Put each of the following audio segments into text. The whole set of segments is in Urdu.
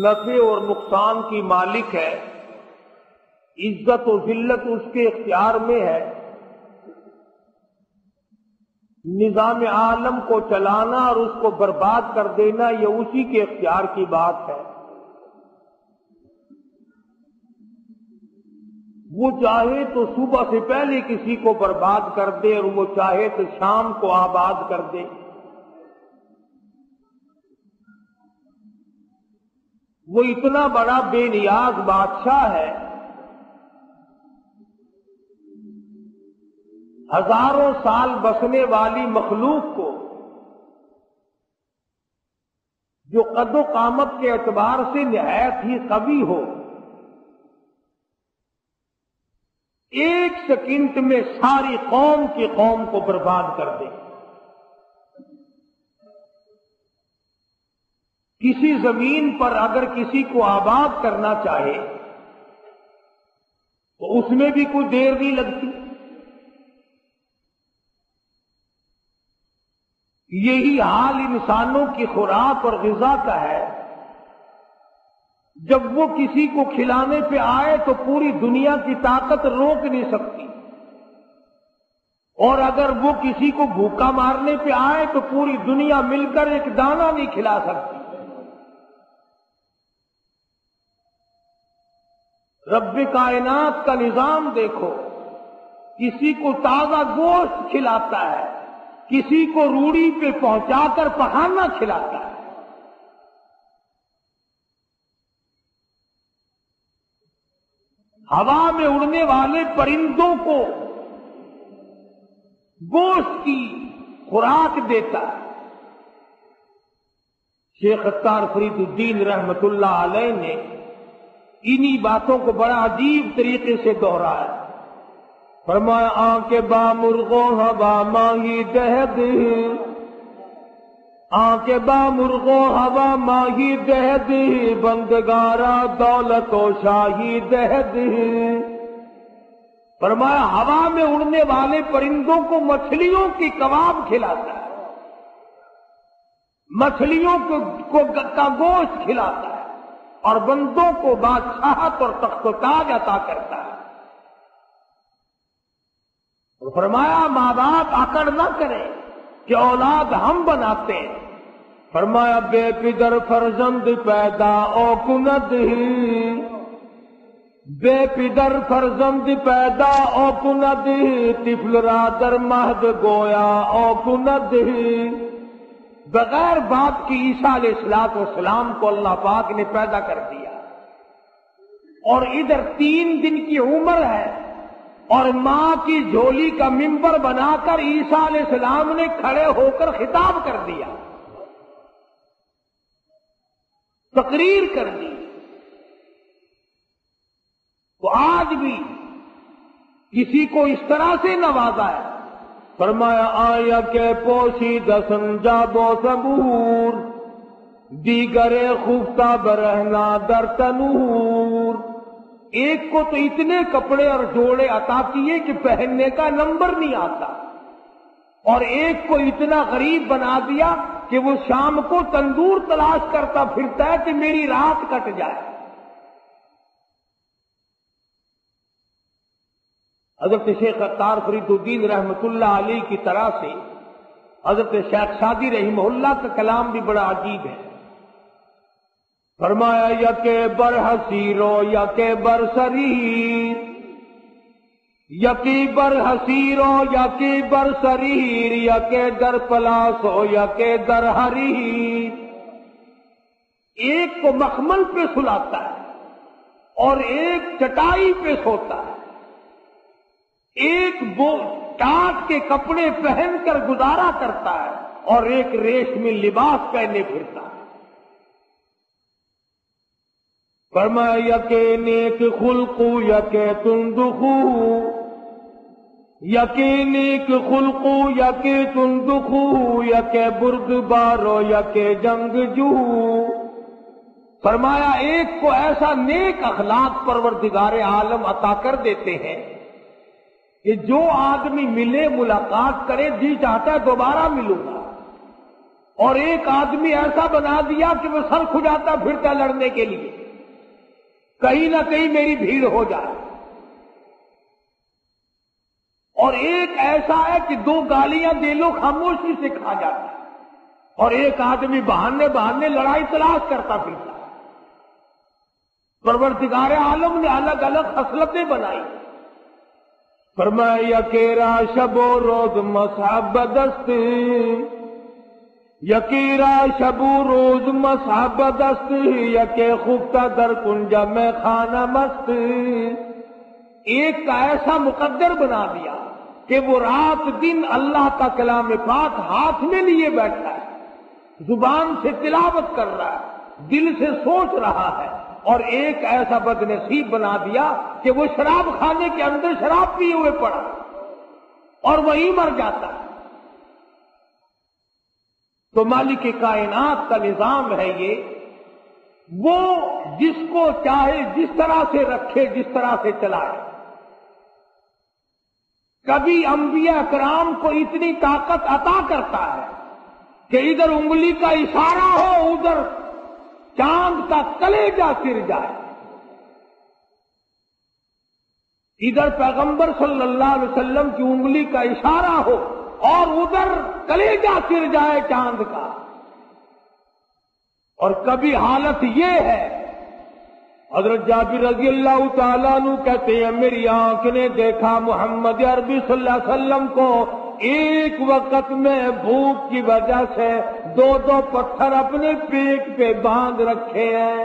نفع اور نقصان کی مالک ہے، عزت و ذلت اس کے اختیار میں ہے، نظام عالم کو چلانا اور اس کو برباد کر دینا یہ اسی کے اختیار کی بات ہے۔ وہ چاہے تو صبح سے پہلے کسی کو برباد کر دے اور وہ چاہے تو شام کو آباد کر دے۔ وہ اتنا بڑا بے نیاز بادشاہ ہے، ہزاروں سال بسنے والی مخلوق کو جو قد و قامت کے اعتبار سے نہایت ہی قوی ہو، ایک سیکنڈ میں ساری قوم کی قوم کو برباد کر دے۔ کسی زمین پر اگر کسی کو آباد کرنا چاہے تو اس میں بھی کوئی دیر نہیں لگتی۔ یہی حال انسانوں کی خوراک اور غذا کا ہے، جب وہ کسی کو کھلانے پہ آئے تو پوری دنیا کی طاقت روک نہیں سکتی، اور اگر وہ کسی کو بھوکا مارنے پہ آئے تو پوری دنیا مل کر ایک دانہ نہیں کھلا سکتی۔ رب کائنات کا نظام دیکھو، کسی کو تازہ گوشت کھلاتا ہے، کسی کو روڑی پہ پہنچا کر پخانا کھلاتا ہے۔ ہوا میں اڑنے والے پرندوں کو گوشت کی خوراک دیتا ہے۔ شیخ ستار فرید الدین رحمت اللہ علیہ نے انہی باتوں کو بڑا عجیب طریقے سے دہرایا۔ فرمایا آنکھ با مرغو ہوا ماہی دہد، آنکھ با مرغو ہوا ماہی دہد، بندگارا دولت و شاہی دہد۔ فرمایا ہوا میں اڑنے والے پرندوں کو مچھلیوں کی کباب کھلاتا ہے، مچھلیوں کا گوشت کھلاتا ہے، اور بندوں کو بادشاہت اور تخت و تاج عطا کرتا ہے۔ فرمایا ماں باپ آکڑ نہ کرے کہ اولاد ہم بناتے ہیں۔ فرمایا بے پدر فرزند پیدا او کند، بے پدر فرزند پیدا او کند، طفل را در مہد گویا او کند۔ بغیر باپ کی عیسیٰ علیہ السلام کو اللہ پاک نے پیدا کر دیا، اور ادھر 3 دن کی عمر ہے، اور ماں کی جھولی کا ممبر بنا کر عیسیٰ علیہ السلام نے کھڑے ہو کر خطاب کر دیا، تقریر کر دی۔ تو آج بھی کسی کو اس طرح سے نوازا ہے۔ فرمایا آیا کہ پوشید سنجاب و صبور، دیگر خفتہ برہنا در تنور۔ ایک کو تو اتنے کپڑے اور جوڑے عطا کیے کہ پہننے کا نمبر نہیں آتا، اور ایک کو اتنا غریب بنا دیا کہ وہ شام کو تندور تلاش کرتا پھرتا ہے کہ میری رات کٹ جائے۔ حضرت شیخ ستار فرید الدین رحمت اللہ علیہ کی طرح سے حضرت شیخ سعدی رحمہ اللہ کا کلام بھی بڑا عجیب ہے۔ فرمایا یکے بر حسیرو یکے بر سریر، یکی بر حسیرو یکی بر سریر، یکے در پلاسو یکے در حریر۔ ایک کو مخمل پہ سلاتا ہے اور ایک چٹائی پہ سوتا ہے، ایک ٹاٹ کے کپڑے پہن کر گزارا کرتا ہے اور ایک ریشمی لباس پہنے پھرتا ہے۔ فرمایا یکے نیک خلقو یکے تندخو، یکے نیک خلقو یکے تندخو، یکے بردبارو یکے جنگجو۔ فرمایا ایک کو ایسا نیک اخلاق پروردگار عالم عطا کر دیتے ہیں کہ جو آدمی ملے ملاقات کرے جی چاہتا ہے دوبارہ ملوں گا، اور ایک آدمی ایسا بنا دیا کہ وہ سر کھجاتا پھرتا لڑنے کے لیے، کہیں نہ کہیں میری بھیڑ ہو جائے، اور ایک ایسا ہے کہ دو گالیاں دے لو خاموشی سے کھا جاتا ہے، اور ایک آدمی بہانے بہانے لڑائی تلاش کرتا پھرتا ہے۔ پروردگار عالم نے الگ الگ خصلتیں بنائی، فرمایا یکیرا شب و روز مصحب دست، یکیرا شب و روز مصحب دست، یکے خفتہ در کنجا میں خانہ مست۔ ایک کا ایسا مقدر بنا دیا کہ وہ رات دن اللہ کا کلام پاک ہاتھ میں لیے بیٹھا ہے، زبان سے تلاوت کر رہا ہے، دل سے سوچ رہا ہے، اور ایک ایسا بد نصیب بنا دیا کہ وہ شراب خانے کے اندر شراب پیے ہوئے پڑا اور وہیں مر جاتا ہے۔ تو مالک کائنات کا نظام ہے یہ، وہ جس کو چاہے جس طرح سے رکھے، جس طرح سے چلائے۔ کبھی انبیاء کرام کو اتنی طاقت عطا کرتا ہے کہ ادھر انگلی کا اشارہ ہو، ادھر چاند کا کلیجہ گر جائے، ادھر پیغمبر صلی اللہ علیہ وسلم کی انگلی کا اشارہ ہو اور ادھر کلیجہ گر جائے چاند کا۔ اور کبھی حالت یہ ہے، حضرت جابر رضی اللہ تعالیٰ عنہ کہتے ہیں میری آنکھ نے دیکھا محمد عربی صلی اللہ علیہ وسلم کو ایک وقت میں بھوک کی وجہ سے دو دو پتھر اپنے پیٹ پہ باندھ رکھے ہیں۔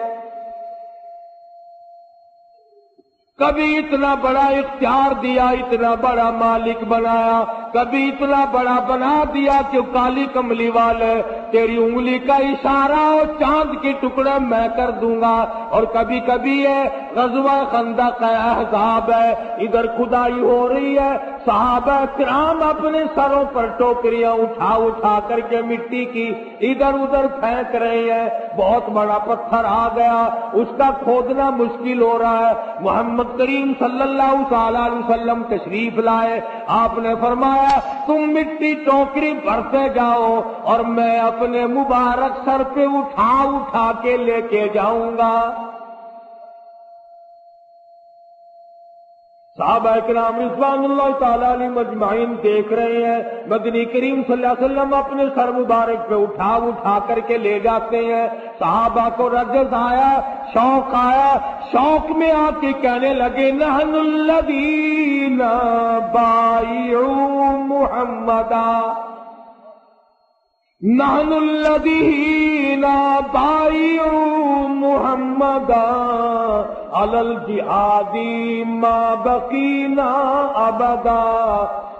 کبھی اتنا بڑا اختیار دیا، اتنا بڑا مالک بنایا، کبھی اتنا بڑا بنا دیا کہ کالی کملی والے تیری انگلی کا اشارہ اور چاند کے ٹکڑے میں کر دوں گا۔ اور کبھی کبھی ہے غزوہ خندق ہے، احزاب ہے، ادھر کھدائی ہو رہی ہے، صحابہ کرام اپنے سروں پر ٹوکریاں اٹھا اٹھا کر کے مٹی کی ادھر ادھر پھینک رہے ہیں، بہت بڑا پتھر آ گیا، اس کا کھودنا مشکل ہو رہا ہے۔ محمد کریم صلی اللہ تعالی علیہ وسلم تشریف لائے، آپ نے فرمایا تم مٹی ٹوکری بھرتے جاؤ اور میں اپنے مبارک سر پہ اٹھا اٹھا کے لے کے جاؤں گا۔ صحابہ کرام رضوان اللہ تعالی علیہم اجمعین دیکھ رہے ہیں، مدنی کریم صلی اللہ علیہ وسلم اپنے سر مبارک پہ اٹھا اٹھا کر کے لے جاتے ہیں۔ صحابہ کو رجز آیا، شوق آیا، شوق میں آ کے کہنے لگے نحن الذین بایعوا محمدا، نحن الذین بایعوا محمدا علی الجہاد ما بقینا ابدا۔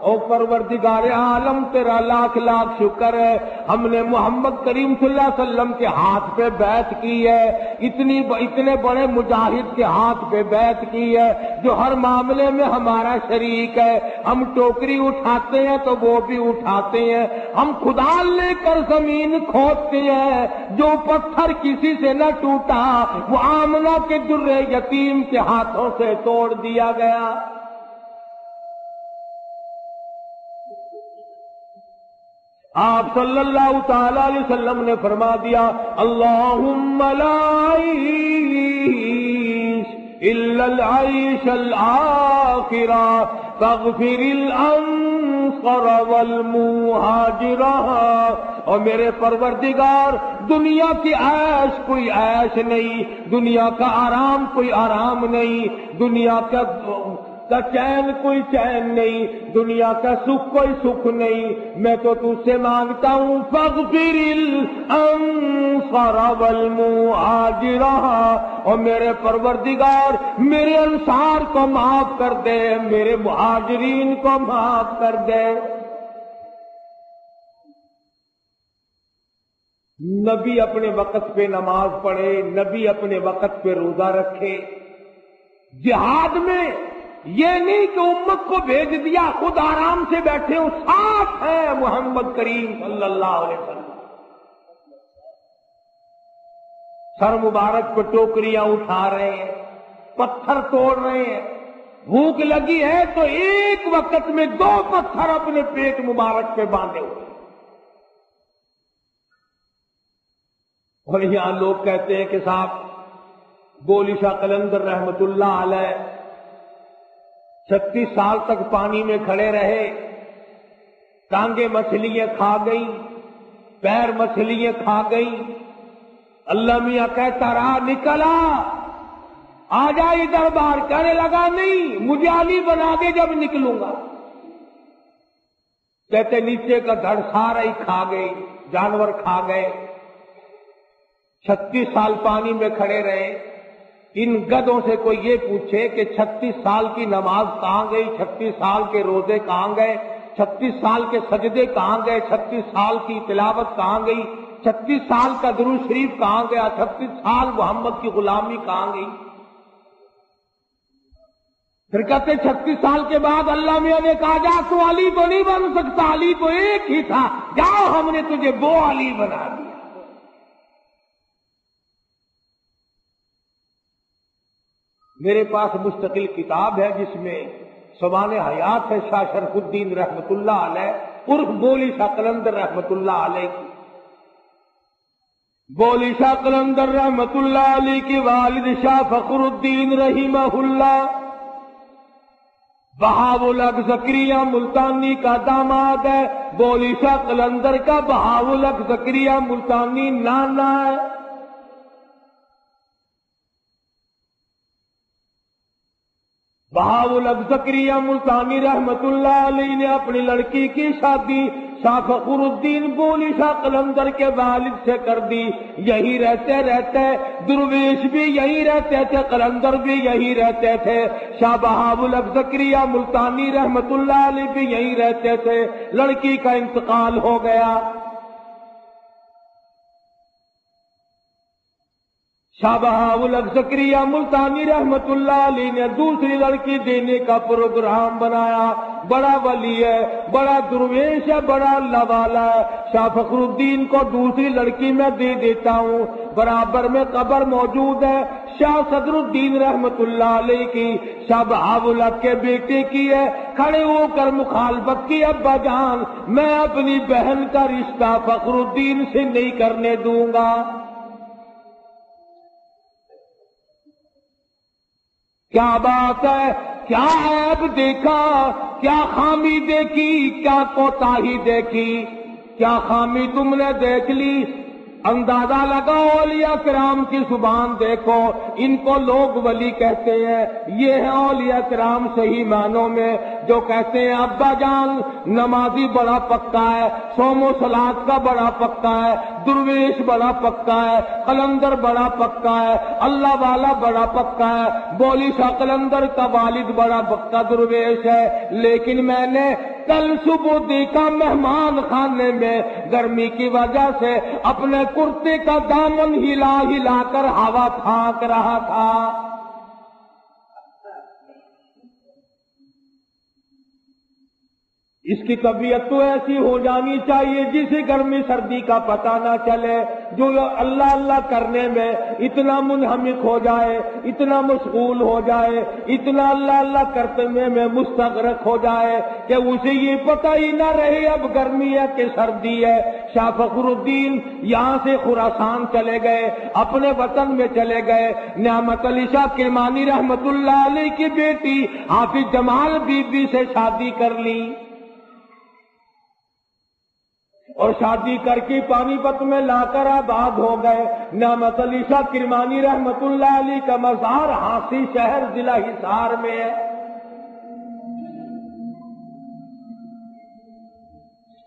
او پروردگار عالم تیرا لاکھ لاکھ شکر ہے، ہم نے محمد کریم صلی اللہ علیہ وسلم کے ہاتھ پہ بیعت کی ہے، اتنے بڑے مجاہد کے ہاتھ پہ بیعت کی ہے جو ہر معاملے میں ہمارا شریک ہے۔ ہم ٹوکری اٹھاتے ہیں تو وہ بھی اٹھاتے ہیں، ہم کھدال لے کر زمین کھودتے ہیں، جو پتھر کسی سے نہ ٹوٹا وہ آمنہ کے در یتیم کے ہاتھوں سے توڑ دیا گیا۔ آپ صلی اللہ تعالی علیہ وسلم نے فرما دیا اللہم لا عیش الا العیش الآخرہ فاغفر الانصر والمہاجرہ۔ اور میرے پروردگار دنیا کی عیش کوئی عیش نہیں، دنیا کا آرام کوئی آرام نہیں، دنیا کا چین کوئی چین نہیں، دنیا کا سکھ کوئی سکھ نہیں، میں تو تجھ سے مانگتا ہوں فاغفر الانصار والمہاجرہ، اور میرے پروردگار میرے انصار کو معاف کر دے، میرے مہاجرین کو معاف کر دے۔ نبی اپنے وقت پہ نماز پڑھے، نبی اپنے وقت پہ روزہ رکھے۔ جہاد میں یہ نہیں کہ امت کو بھیج دیا خود آرام سے بیٹھے ہو، ساتھ ہے محمد کریم صلی اللہ علیہ وسلم، سر مبارک پہ ٹوکریاں اٹھا رہے ہیں، پتھر توڑ رہے ہیں، بھوک لگی ہے تو ایک وقت میں 2 پتھر اپنے پیٹ مبارک پہ باندھے ہوئے۔ اور یہاں لوگ کہتے ہیں کہ صاحب بولی شاہ قلندر رحمت اللہ علیہ 36 سال تک پانی میں کھڑے رہے، ٹانگیں مچھلیاں کھا گئی، پیر مچھلیاں کھا گئی۔ اللہ میاں کہتا رہا نکلا آ جا ادھر باہر، کہنے لگا نہیں مجھے علی بنا دے جب نکلوں گا۔ کہتے نیچے کا دھڑ سارا ہی کھا گئی، جانور کھا گئے۔ 36 سال پانی میں کھڑے رہے۔ ان گدوں سے کوئی یہ پوچھے کہ 36 سال کی نماز کہاں گئی، 36 سال کے روزے کہاں گئے، 36 سال کے سجدے کہاں گئے، 36 سال کی تلاوت کہاں گئی، 36 سال کا درود شریف کہاں گیا، 36 سال محمد کی غلامی کہاں گئی؟ پھر کہتے 36 سال کے بعد اللہ میاں نے کہا جا تو علی تو نہیں بن سکتا، علی تو ایک ہی تھا، جاؤ ہم نے تجھے وہ علی بنا دیا۔ میرے پاس مستقل کتاب ہے جس میں سبحان حیات ہے شاہ شرف الدین رحمت اللہ علیہ عرف بولی شاہ قلندر رحمت اللہ علیہ کی۔ بولی شاہ قلندر رحمت اللہ علیہ کے والد شاہ فخر الدین رحمہ اللہ بہاول حق زکریا ملتانی کا داماد ہے۔ بولی شاہ قلندر کا بہاول حق زکریا ملتانی نانا ہے۔ بہاول حق زکریا ملتانی رحمت اللہ علیہ نے اپنی لڑکی کی شادی شاہ فخر الدین بولی شاہ قلندر کے والد سے کر دی۔ یہی رہتے رہتے درویش بھی یہی رہتے تھے، قلندر بھی یہی رہتے تھے، شاہ بہاول حق زکریا ملتانی رحمت اللہ علیہ بھی یہی رہتے تھے۔ لڑکی کا انتقال ہو گیا۔ شاہ بہاول حق زکریا ملتانی رحمت اللہ علیہ نے دوسری لڑکی دینے کا پروگرام بنایا۔ بڑا ولی ہے، بڑا درویش ہے، بڑا اللہ والا ہے، شاہ فخر الدین کو دوسری لڑکی میں دے دیتا ہوں۔ برابر میں قبر موجود ہے شاہ صدر الدین رحمت اللہ علیہ کی، شاہ بہاول حق کے بیٹے کی ہے۔ کھڑے ہو کر مخالفت کی، ابا جان میں اپنی بہن کا رشتہ فخر الدین سے نہیں کرنے دوں گا۔ کیا بات ہے، کیا عیب دیکھا، کیا خامی دیکھی، کیا کوتاہی دیکھی، کیا خامی تم نے دیکھ لی؟ اندازہ لگاؤ، اولیاء کرام کی زبان دیکھو، ان کو لوگ ولی کہتے ہیں۔ یہ ہے اولیاء کرام صحیح معنوں میں جو کہتے ہیں ابا جان نمازی بڑا پکا ہے، صوم و صلات کا بڑا پکا ہے، درویش بڑا پکا ہے، قلندر بڑا پکا ہے، اللہ والا بڑا پکا ہے، بولی شاہ قلندر کا والد بڑا پکا درویش ہے۔ لیکن میں نے کل صبح دیکھا مہمان خانے میں گرمی کی وجہ سے اپنے کرتے کا دامن ہلا ہلا کر ہوا پھانک رہا تھا۔ اس کی طبیعت تو ایسی ہو جانی چاہیے جسے گرمی سردی کا پتہ نہ چلے، جو اللہ اللہ کرنے میں اتنا منہمک ہو جائے، اتنا مشغول ہو جائے، اتنا اللہ اللہ کرتے میں مستغرق ہو جائے کہ اسے یہ پتہ ہی نہ رہے اب گرمی ہے کہ سردی ہے۔ شاہ فخر الدین یہاں سے خراسان چلے گئے، اپنے وطن میں چلے گئے۔ نعمت علی شاہ کرمانی رحمت اللہ علیہ کی بیٹی حافظ جمال بی بی سے شادی کر لی، اور شادی کر کے پانی پت میں لا کر آباد ہو گئے۔ نعمت علی شاہ کرمانی رحمت اللہ علیہ کا مزار ہانسی شہر ضلع حصار میں ہے۔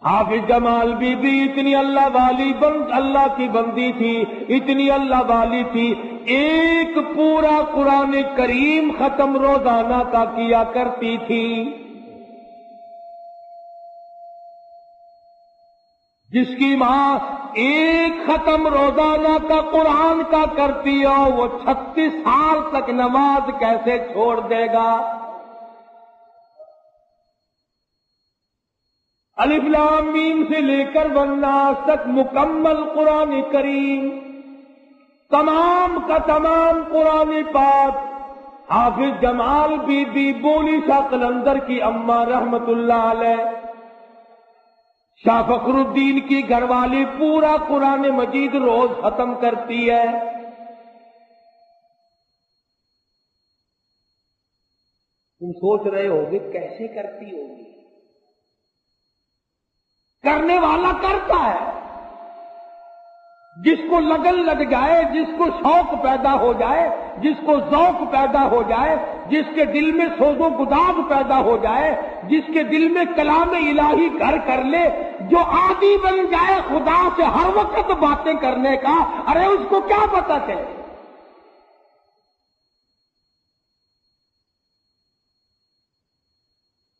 حافظ جمال بی بی اتنی اللہ والی اللہ کی بندی تھی، اتنی اللہ والی تھی، ایک پورا قرآن کریم ختم روزانہ کا کیا کرتی تھی۔ جس کی ماں ایک ختم روزانہ کا قرآن کا کرتی ہو، وہ 36 سال تک نماز کیسے چھوڑ دے گا؟ الف لام میم سے لے کر والناس تک مکمل قرآن کریم، تمام کا تمام قرآن پاک حافظ جمال بی بی بولی شاہ قلندر کی اماں رحمت اللہ علیہ شاہ فخر الدین کی گھر والی پورا قرآن مجید روز ختم کرتی ہے. تم سوچ رہے ہوگے کیسے کرتی ہوگی؟ کرنے والا کرتا ہے. جس کو لگن لگ جائے، جس کو شوق پیدا ہو جائے، جس کو ذوق پیدا ہو جائے، جس کے دل میں سوز و گداز پیدا ہو جائے، جس کے دل میں کلام الہی گھر کر لے، جو عادی بن جائے خدا سے ہر وقت باتیں کرنے کا، ارے اس کو کیا پتا چلے؟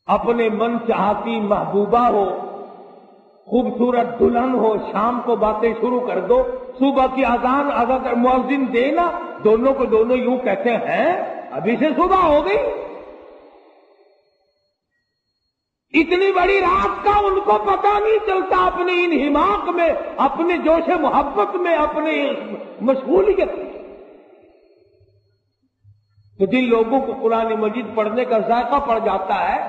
اپنے من چاہتی محبوبہ ہو، خوبصورت دلہن ہو، شام کو باتیں شروع کر دو، صبح کی اذان اگر مؤذن دے نا، دونوں کو دونوں یوں کہتے ہیں ابھی سے صبح ہو گئی. اتنی بڑی رات کا ان کو پتہ نہیں چلتا، اپنے انہماک میں، اپنے جوش محبت میں، اپنے مشغولیت میں. تو جن لوگوں کو قرآن مجید پڑھنے کا ذائقہ پڑ جاتا ہے،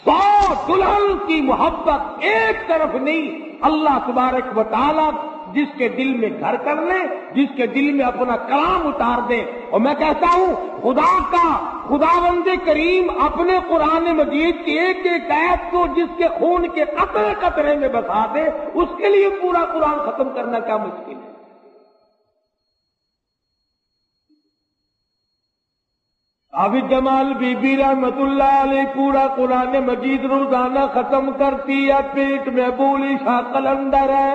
100 دلہن کی محبت ایک طرف نہیں. اللہ تبارک و تعالی جس کے دل میں گھر کر لے، جس کے دل میں اپنا کلام اتار دے. اور میں کہتا ہوں خداوند کریم اپنے قرآن مجید کی ایک ایک آیت کو جس کے خون کے قطرے قطرے میں بسا دے، اس کے لیے پورا قرآن ختم کرنا کیا مشکل ہے؟ عابد جمال بی بی رحمت اللہ علیہ پورا قرآن مجید روزانہ ختم کرتی ہے. پیٹ میں بولی شاہ قلندر ہے.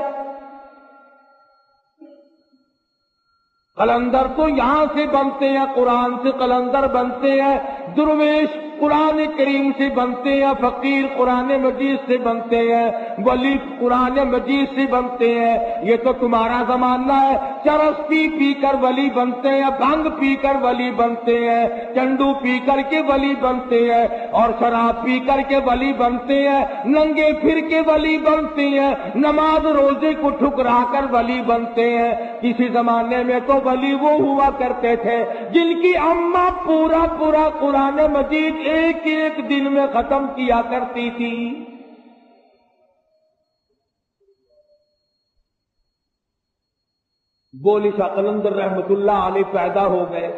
قلندر تو یہاں سے بنتے ہیں، قرآن سے قلندر بنتے ہیں. درویش قرآن کریم سے بنتے ہیں، فقیر قرآن مجید سے بنتے ہیں، ولی قرآن مجید سے بنتے ہیں. یہ تو تمہارا زمانہ ہے. چرس پی کر ولی بنتے ہیں، بھنگ پی کر ولی بنتے ہیں، چنڈو پی کر کے ولی بنتے ہیں، اور شراب پی کر کے ولی بنتے ہیں، ننگے پھر کے ولی بنتے ہیں، نماز روزے کو ٹھکرا کر ولی بنتے ہیں. کسی زمانے میں تو ولی وہ ہوا کرتے تھے جن کی اماں پورا قرآن مجید ایک ایک دن میں ختم کیا کرتی تھی. بولی شاہ قلندر رحمت اللہ علیہ پیدا ہو گئے.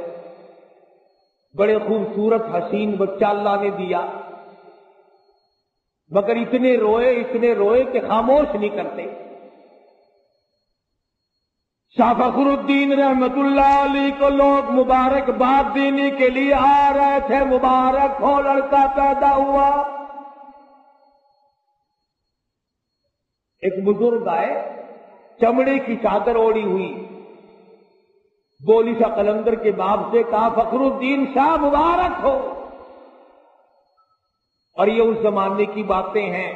بڑے خوبصورت حسین بچہ اللہ نے دیا، مگر اتنے روئے کہ خاموش نہیں کرتے. شاہ فخر الدین رحمت اللہ علیہ کو لوگ مبارکباد دینے کے لیے آ رہے تھے. مبارک ہو، لڑکا پیدا ہوا. ایک بزرگ آئے، چمڑے کی چادر اوڑی ہوئی. بولی شاہ قلندر کے باپ سے کہا فخر الدین شاہ مبارک ہو. اور یہ اس زمانے کی باتیں ہیں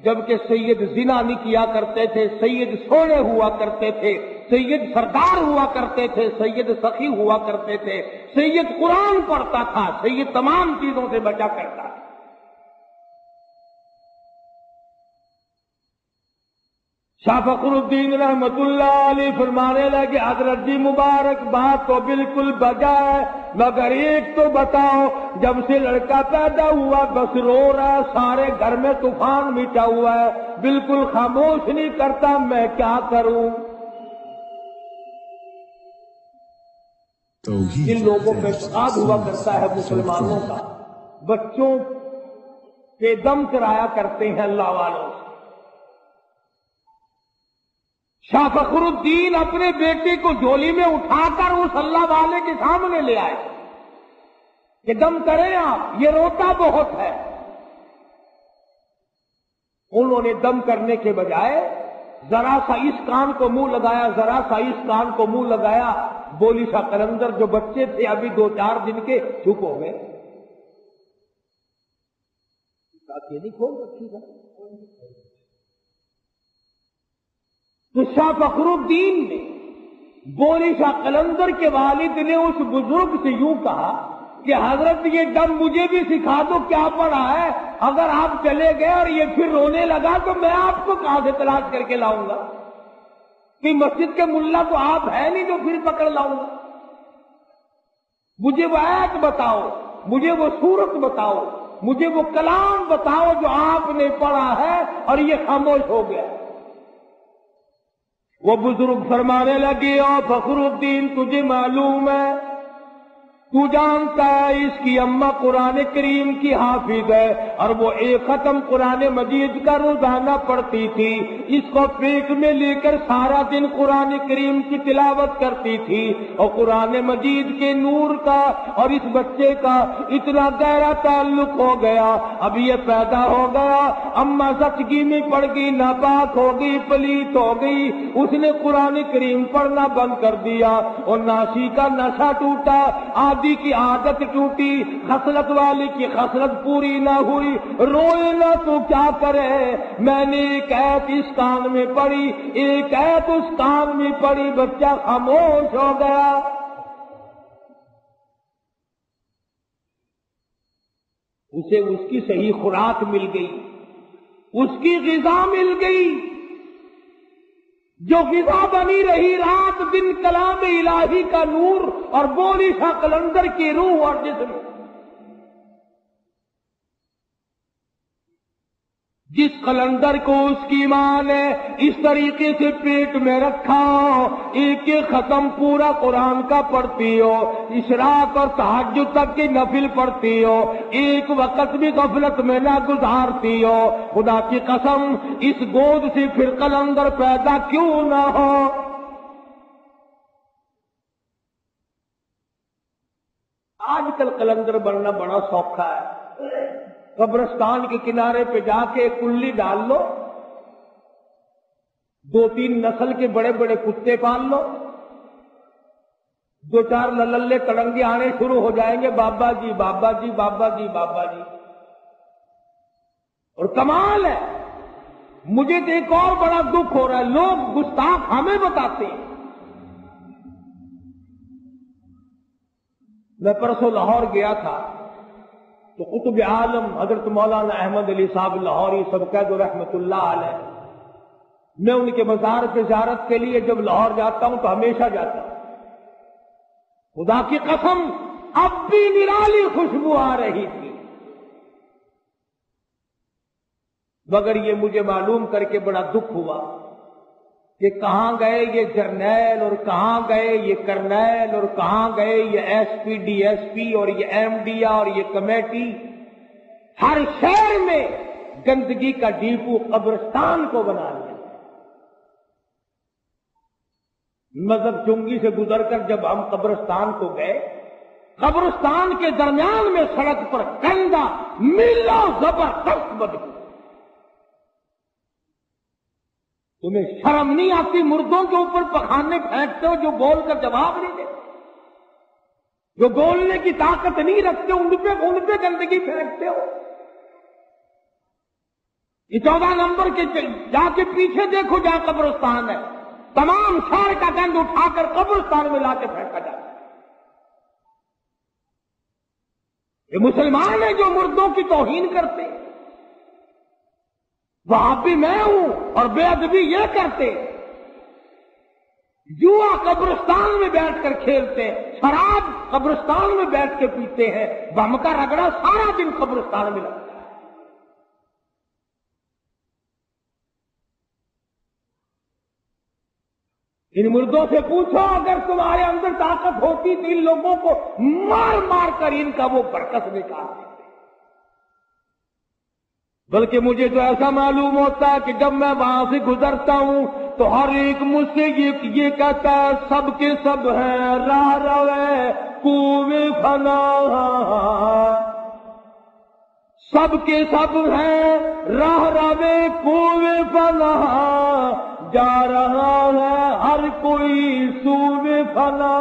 جبکہ سید زنا نہیں کیا کرتے تھے، سید سونے ہوا کرتے تھے، سید سردار ہوا کرتے تھے، سید سخی ہوا کرتے تھے، سید قرآن پڑھتا تھا، سید تمام چیزوں سے بچا کرتا تھا. شاہ فخر الدین رحمت اللہ علیہ فرمانے لگے حضرت جی مبارک بات تو بالکل بجا ہے، مگر ایک تو بتاؤ، جب سے لڑکا پیدا ہوا بس رو رہا، سارے گھر میں طوفان مچا ہوا ہے، بالکل خاموش نہیں کرتا، میں کیا کروں؟ جن لوگوں پہ اعتقاد ہوا کرتا ہے مسلمانوں کا، بچوں کے دم کرایا کرتے ہیں اللہ والوں سے. شاہ فخر الدین اپنے بیٹے کو جھولی میں اٹھا کر اس اللہ والے کے سامنے لے آئے کہ دم کریں آپ، یہ روتا بہت ہے. انہوں نے دم کرنے کے بجائے ذرا سا اس کان کو منہ لگایا، ذرا سا اس کان کو منہ لگایا. بولی شاہ قلندر جو بچے تھے ابھی 2-4 دن کے چپ ہو گئے. نہیں کھول رکھی گا. تو شاہ فخر الدین نے، بولی شاہ قلندر کے والد نے اس بزرگ سے یوں کہا کہ حضرت یہ دم مجھے بھی سکھا دو، کیا پڑا ہے؟ اگر آپ چلے گئے اور یہ پھر رونے لگا تو میں آپ کو کہاں سے تلاش کر کے لاؤں گا؟ کہ مسجد کے ملا تو آپ ہے نہیں جو پھر پکڑ لاؤں گا. مجھے وہ آیت بتاؤ، مجھے وہ صورت بتاؤ مجھے وہ کلام بتاؤ جو آپ نے پڑھا ہے اور یہ خاموش ہو گیا. وہ بزرگ فرمانے لگے او فخر الدین تجھے معلوم ہے، تو جانتا ہے اس کی اماں قرآن کریم کی حافظ ہے اور وہ ایک ختم قرآن مجید کا روزانہ پڑھتی تھی. اس کو پیٹ میں لے کر سارا دن قرآن کریم کی تلاوت کرتی تھی اور قرآن مجید کے نور کا اور اس بچے کا اتنا گہرا تعلق ہو گیا. اب یہ پیدا ہو گیا، اماں سچگی میں پڑ گئی، ناپاک ہو گئی، پلیت ہو گئی، اس نے قرآن کریم پڑھنا بند کر دیا اور ناسی کا نشہ ٹوٹا، عادی کی عادت ٹوٹی، خصلت والی کی خصلت پوری نہ ہوئی. روئے نہ تو کیا کرے، میں نے ایک ایت اس کان میں پڑھی، ایک ایت اس کان میں پڑھی، بچہ خاموش ہو گیا. اسے اس کی صحیح خوراک مل گئی، اس کی غذا مل گئی، جو غذا بنی رہی رات دن کلام الہی کا نور اور بولی شاہ قلندر کی روح اور جسم. جس قلندر کو اس کی ماں نے اس طریقے سے پیٹ میں رکھا ہو، ایک ایک ختم پورا قرآن کا پڑھتی ہو، اشراق اور تہجد تک کی نفل پڑھتی ہو، ایک وقت بھی غفلت میں نہ گزارتی ہو، خدا کی قسم اس گود سے پھر قلندر پیدا کیوں نہ ہو. آج کل قلندر بننا بڑا سوکھا ہے. قبرستان کے کنارے پہ جا کے ایک کلی ڈال لو، 2-3 نسل کے بڑے بڑے کتے پال لو، 2-4 للے تڑنگے آنے شروع ہو جائیں گے، بابا جی بابا جی بابا جی بابا جی. اور کمال ہے، مجھے تو ایک اور بڑا دکھ ہو رہا ہے، لوگ گستاخ ہمیں بتاتے ہیں. میں پرسوں لاہور گیا تھا تو قطب عالم حضرت مولانا احمد علی صاحب لاہوری سبقید رحمت اللہ علیہ، میں ان کے مزار پہ زیارت کے لیے جب لاہور جاتا ہوں تو ہمیشہ جاتا ہوں. خدا کی قسم اب بھی نرالی خوشبو آ رہی تھی، مگر یہ مجھے معلوم کر کے بڑا دکھ ہوا کہ کہاں گئے یہ جرنیل اور کہاں گئے یہ کرنیل اور کہاں گئے یہ S P D S P اور یہ ایم ڈی اور یہ کمیٹی. ہر شہر میں گندگی کا ڈیپو قبرستان کو بنا لیا. مذہب چنگی سے گزر کر جب ہم قبرستان کو گئے، قبرستان کے درمیان میں سڑک پر گندا میلوں زبردست بدبو. تمہیں شرم نہیں آتی؟ مردوں کے اوپر پخانے پھینکتے ہو جو بول کر جواب نہیں دیتے، جو بولنے کی طاقت نہیں رکھتے، ان پہ گندگی پھینکتے ہو. یہ 14 نمبر کے جا کے پیچھے دیکھو جہاں قبرستان ہے، تمام شہر کا گند اٹھا کر قبرستان میں لا کے پھینکا جاتا ہے. یہ مسلمان ہیں جو مردوں کی توہین کرتے ہیں، وہاں بھی میں ہوں اور بے ادبی یہ کرتے، جوا قبرستان میں بیٹھ کر کھیلتے، شراب قبرستان میں بیٹھ کے پیتے ہیں، بم کا رگڑا سارا دن قبرستان میں لگتا ہے. ان مردوں سے پوچھو اگر تمہارے اندر طاقت ہوتی تو ان لوگوں کو مار مار کر ان کا وہ برکت نکال دیتے. بلکہ مجھے تو ایسا معلوم ہوتا ہے کہ جب میں وہاں سے گزرتا ہوں تو ہر ایک مجھ سے یہ کہتا ہے سب کے سب ہیں راہ روے کوے فنا، سب کے سب ہیں راہ روے کوے فنا، جا رہا ہے ہر کوئی سوے فنا،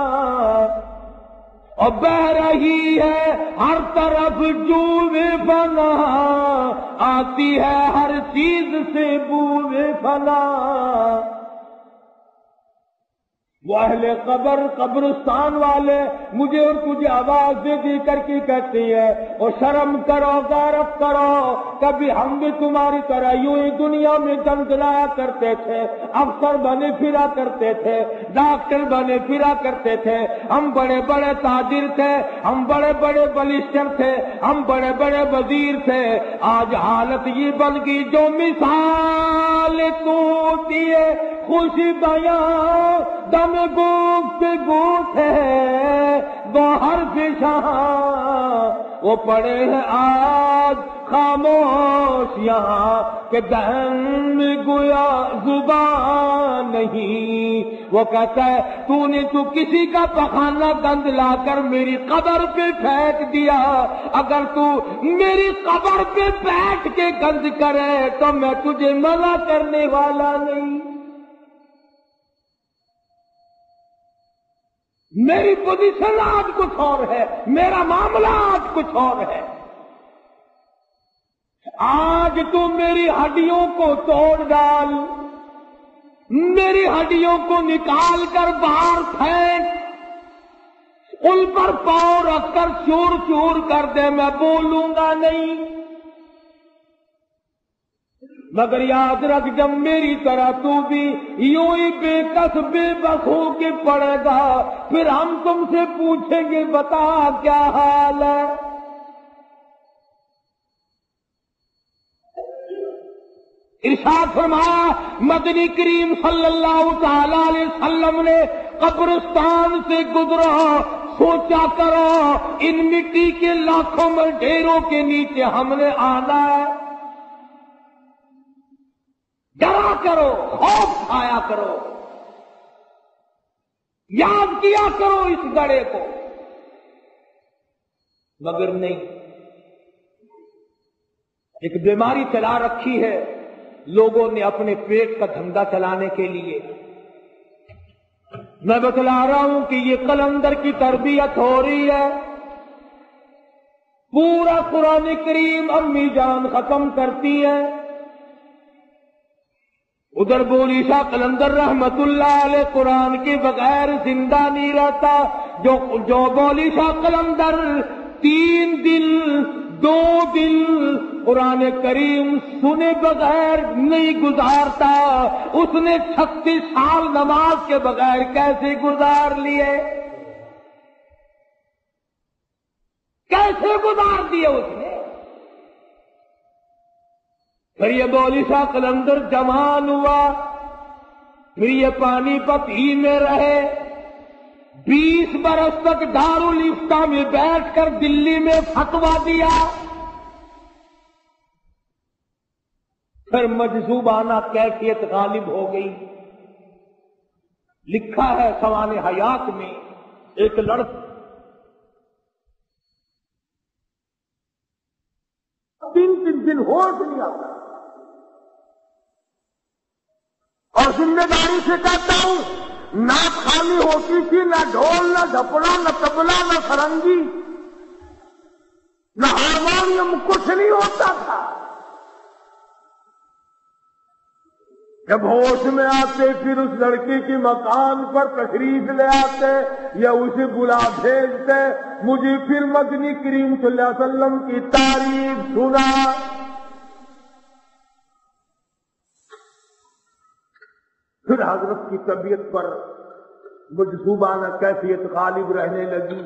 اور بہ رہی ہے ہر طرف جوے فنا، آتی ہے ہر چیز سے بوے فنا. وہ اہل قبر قبرستان والے مجھے اور تجھے آواز دے دی کر کے کہتی ہے اور شرم کرو غیرت کرو، کبھی ہم بھی تمہاری طرح یوں ہی دنیا میں جنگلایا کرتے تھے، افسر بنے پھرا کرتے تھے، ڈاکٹر بنے پھرا کرتے تھے، ہم بڑے بڑے تاجر تھے، ہم بڑے بڑے بلشٹر تھے، ہم بڑے بڑے وزیر تھے، آج حالت یہ بن گئی جو مثال تو دیے خوشی بیاں دم گفت ہے وہ ہر پیشہ وہ پڑے ہیں آج خاموش یہاں کہ دہن میں گویا زبان نہیں، وہ کہتا ہے تو کسی کا پخانہ گند لا کر میری قبر پہ پھینک دیا، اگر تو میری قبر پہ بیٹھ کے گند کرے تو میں تجھے منع کرنے والا نہیں۔ میری پوزیشن آج کچھ اور ہے، میرا معاملہ آج کچھ اور ہے۔ آج تو میری ہڈیوں کو توڑ ڈال، میری ہڈیوں کو نکال کر باہر پھینک، ان پر پاؤں رکھ کر چور چور کر دے، میں بولوں گا نہیں، مگر یاد رکھ جب میری طرح تو بھی یوں ہی بے کس بے بس ہو کے پڑے گا، پھر ہم تم سے پوچھیں گے بتا کیا حال ہے۔ ارشاد فرمایا مدنی کریم صلی اللہ تعالی علیہ وسلم نے قبرستان سے گزرا، سوچا کرو ان مٹی کے لاکھوں میں ڈھیروں کے نیچے ہم نے آنا ہے، ڈرا کرو، خوف کھایا کرو، یاد کیا کرو اس گڑھے کو، مگر نہیں، ایک بیماری چلا رکھی ہے لوگوں نے اپنے پیٹ کا دھندا چلانے کے لیے۔ میں بتلا رہا ہوں کہ یہ قلندر کی تربیت ہو رہی ہے، پورا قرآن کریم امی جان ختم کرتی ہے، ادھر بولی شاہ قلندر رحمت اللہ علیہ قرآن کے بغیر زندہ نہیں رہتا، جو بولی شاہ قلندر 3 دن 2 دن قرآن کریم سنے بغیر نہیں گزارتا، اس نے 36 سال نماز کے بغیر کیسے گزار لیے، کیسے گزار دیے اس نے۔ پھر یہ بولی شاہ قلندر جوان ہوا، پھر یہ پانی پت ہی میں رہے، 20 برس تک دارالفتہ میں بیٹھ کر دلی میں فتویٰ دیا، پھر مجذوبانہ کیفیت غالب ہو گئی۔ لکھا ہے سوانح حیات میں ایک لڑکا 3 دن ہوش نہیں آتا، اور ذمہ داری سے کہتا ہوں نہ خالی ہوتی تھی، نہ ڈھول، نہ ڈھپڑا، نہ تبلا، نہ فرنگی، نہ ہارمونیم، کچھ نہیں ہوتا تھا۔ جب ہوش میں آتے پھر اس لڑکی کے مکان پر تشریف لے آتے یا اسے بلا بھیجتے، مجھے پھر مدنی کریم صلی اللہ علیہ وسلم کی تعریف سنا۔ پھر حضرت کی طبیعت پر مجذوبانہ کیفیت غالب رہنے لگی،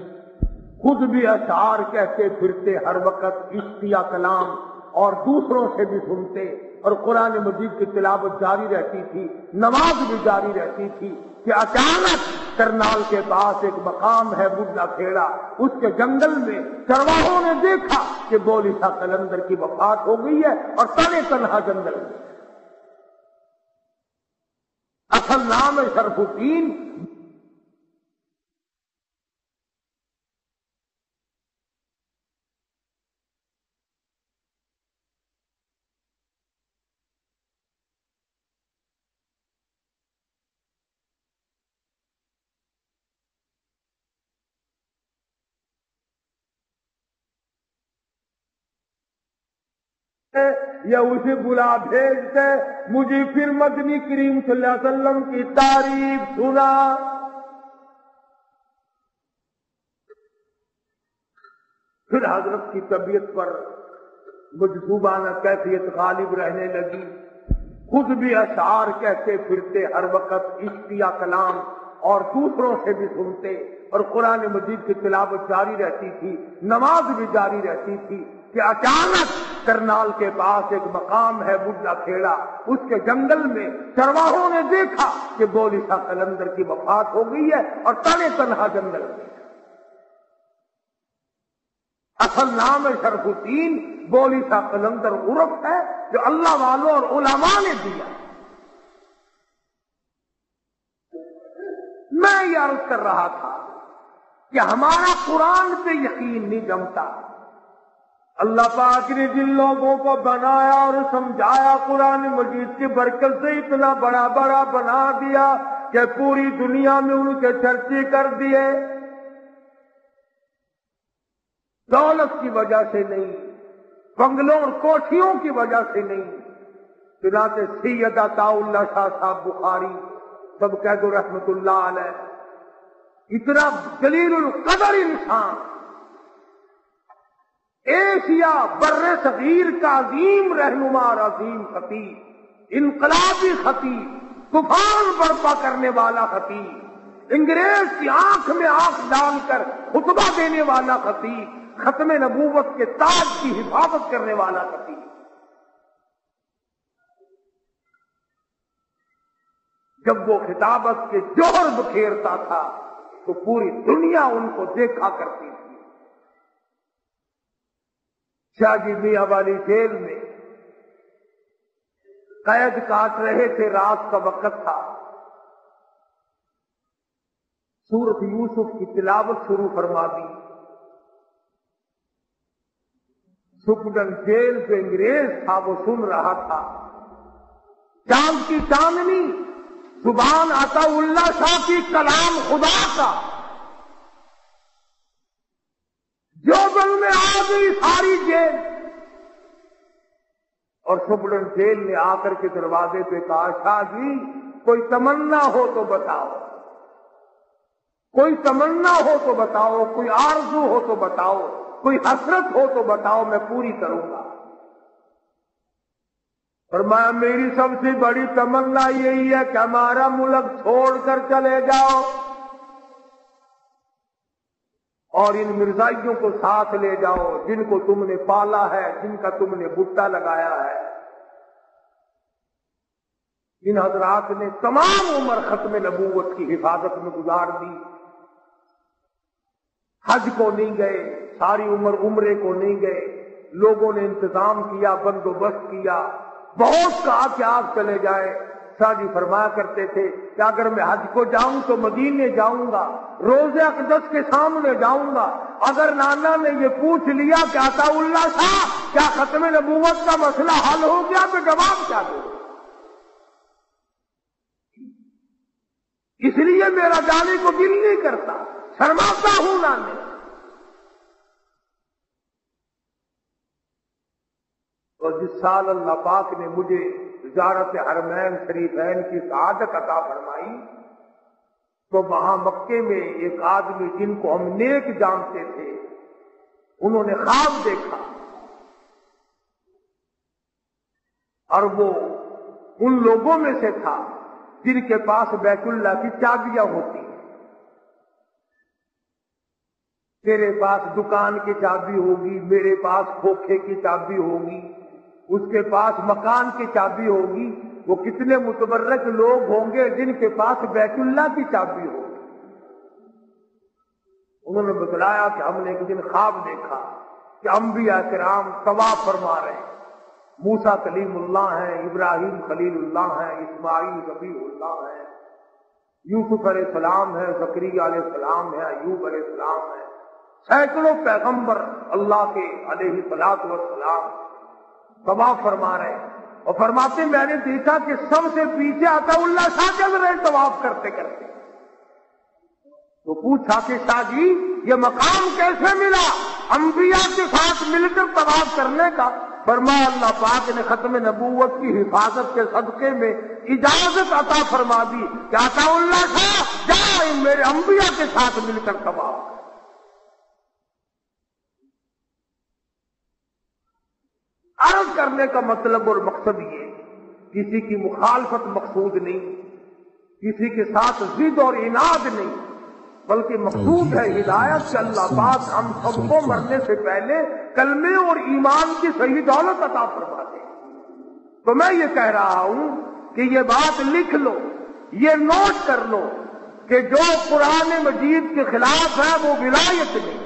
خود بھی اشعار کہتے پھرتے، ہر وقت عشقیہ کلام، اور دوسروں سے بھی سنتے، اور قرآن مجید کی تلاوت جاری رہتی تھی، نماز بھی جاری رہتی تھی کہ اچانک کرنال کے پاس ایک مقام ہے بڈھا کھیڑا، اس کے جنگل میں چرواہوں نے دیکھا کہ بولی شاہ قلندر کی وفات ہو گئی ہے، اور تنے تنہا جنگل میں۔ اصل نام ہے شرف الدین، یا اسے بلا بھیجتے، مجھے پھر مدنی کریم صلی اللہ علیہ وسلم کی تعریف سنا۔ پھر حضرت کی طبیعت پر مجذوبانہ کیفیت غالب رہنے لگی، خود بھی اشعار کہتے پھرتے، ہر وقت عشقیہ کلام، اور دوسروں سے بھی سنتے، اور قرآن مجید کی تلاوت جاری رہتی تھی، نماز بھی جاری رہتی تھی کہ اچانک کرنال کے پاس ایک مقام ہے بڈھا کھیڑا، اس کے جنگل میں چرواہوں نے دیکھا کہ بولی شاہ قلندر کی وفات ہو گئی ہے اور تنے تنہا جنگل میں۔ اصل نام ہے شرف الدین، بولی شاہ قلندر عرف ہے جو اللہ والوں اور علماء نے دیا۔ میں یہ عرض کر رہا تھا کہ ہمارا قرآن پہ یقین نہیں جمتا۔ اللہ پاک نے جن لوگوں کو بنایا اور سمجھایا، قرآن مجید کی برکت سے اتنا بڑا بڑا بنا دیا کہ پوری دنیا میں ان کے چرچے کر دیے۔ دولت کی وجہ سے نہیں، بنگلوں اور کوٹھیوں کی وجہ سے نہیں، چنانچہ سید عطا اللہ شاہ صاحب بخاری سب کہہ دو رحمت اللہ علیہ، اتنا جلیل القدر انسان، ایشیا بر صغیر کا عظیم رہنما اور عظیم خطیب، انقلابی خطیب، طوفان برپا کرنے والا خطیب، انگریز کی آنکھ میں آنکھ ڈال کر خطبہ دینے والا خطیب، ختم نبوت کے تاج کی حفاظت کرنے والا خطیب، جب وہ خطابت کے جوہر بکھیرتا تھا تو پوری دنیا ان کو دیکھا کرتی تھی۔ شاہ جی میاں والی جیل میں قید کاٹ رہے تھے، رات کا وقت تھا، سورۃ یوسف کی تلاوت شروع فرما دی۔ سپرڈنٹ جیل جو انگریز تھا وہ سن رہا تھا، چاند کی چاندنی، زبان عطا اللہ شاہ کی کلام خدا کا، جو بل میں آ گئی ساری جیل، اور سپرڈنٹ جیل نے آ کر کے دروازے پہ کہا، شاہ جی کوئی تمنا ہو تو بتاؤ، کوئی تمنا ہو تو بتاؤ، کوئی آرزو ہو تو بتاؤ، کوئی حسرت ہو تو بتاؤ، میں پوری کروں گا۔ فرمایا میری سب سے بڑی تمنا یہی ہے کہ ہمارا ملک چھوڑ کر چلے جاؤ اور ان مرزائیوں کو ساتھ لے جاؤ جن کو تم نے پالا ہے، جن کا تم نے بٹا لگایا ہے۔ ان حضرات نے تمام عمر ختم نبوت کی حفاظت میں گزار دی، حج کو نہیں گئے، ساری عمر عمرے کو نہیں گئے، لوگوں نے انتظام کیا، بندوبست کیا، بہت کہا کہ آپ چلے جائے۔ شاہ جی فرمایا کرتے تھے کہ اگر میں حج کو جاؤں تو مدینے جاؤں گا، روضہ اقدس کے سامنے جاؤں گا، اگر نانا نے یہ پوچھ لیا کہ عطا اللہ شاہ کیا ختم نبوت کا مسئلہ حل ہو گیا تو جواب کیا دوں؟ اس لیے میرا جانے کو دل نہیں کرتا، شرماتا ہوں نانے۔ اور جس سال اللہ پاک نے مجھے زیارت حرمین شریفین کی سعادت عطا فرمائی تو وہاں مکے میں ایک آدمی جن کو ہم نیک جانتے تھے، انہوں نے خواب دیکھا اور وہ ان لوگوں میں سے تھا جن کے پاس بیت اللہ کی چابیاں ہوتی ہیں۔ تیرے پاس دکان کی چابی ہوگی، میرے پاس کھوکھے کی چابی ہوگی، اس کے پاس مکان کی چابی ہوگی، وہ کتنے متبرک لوگ ہوں گے جن کے پاس بیت اللہ کی چابی ہوگی۔ انہوں نے بتلایا کہ ہم نے ایک دن خواب دیکھا کہ انبیاء کرام طواف فرما رہے ہیں، موسیٰ کلیم اللہ ہیں، ابراہیم خلیل اللہ ہیں، اسماعیل ربیع اللہ ہیں، یوسف علیہ السلام ہیں، زکریا علیہ السلام ہیں، ایوب علیہ السلام ہیں، سینکڑوں پیغمبر اللہ کے علیہ الصلوۃ والسلام طواف فرما رہے ہیں۔ اور فرماتے میں نے دیکھا کہ سب سے پیچھے عطا اللہ شاہ چل رہے طواف کرتے کرتے۔ تو پوچھا کہ شاہ جی یہ مقام کیسے ملا انبیاء کے ساتھ مل کر طواف کرنے کا؟ فرمایا اللہ پاک نے ختم نبوت کی حفاظت کے صدقے میں اجازت عطا فرما دی کہ عطا اللہ شاہ جا میرے انبیاء کے ساتھ مل کر طواف۔ عرض کرنے کا مطلب اور مقصد یہ، کسی کی مخالفت مقصود نہیں، کسی کے ساتھ ضد اور عناد نہیں، بلکہ مقصود ہے ہدایت کہ اللہ پاک ہم سب کو مرنے سے پہلے کلمے اور ایمان کی صحیح دولت عطا فرما دے۔ تو میں یہ کہہ رہا ہوں کہ یہ بات لکھ لو، یہ نوٹ کر لو کہ جو قرآن مجید کے خلاف ہے وہ ولایت نہیں،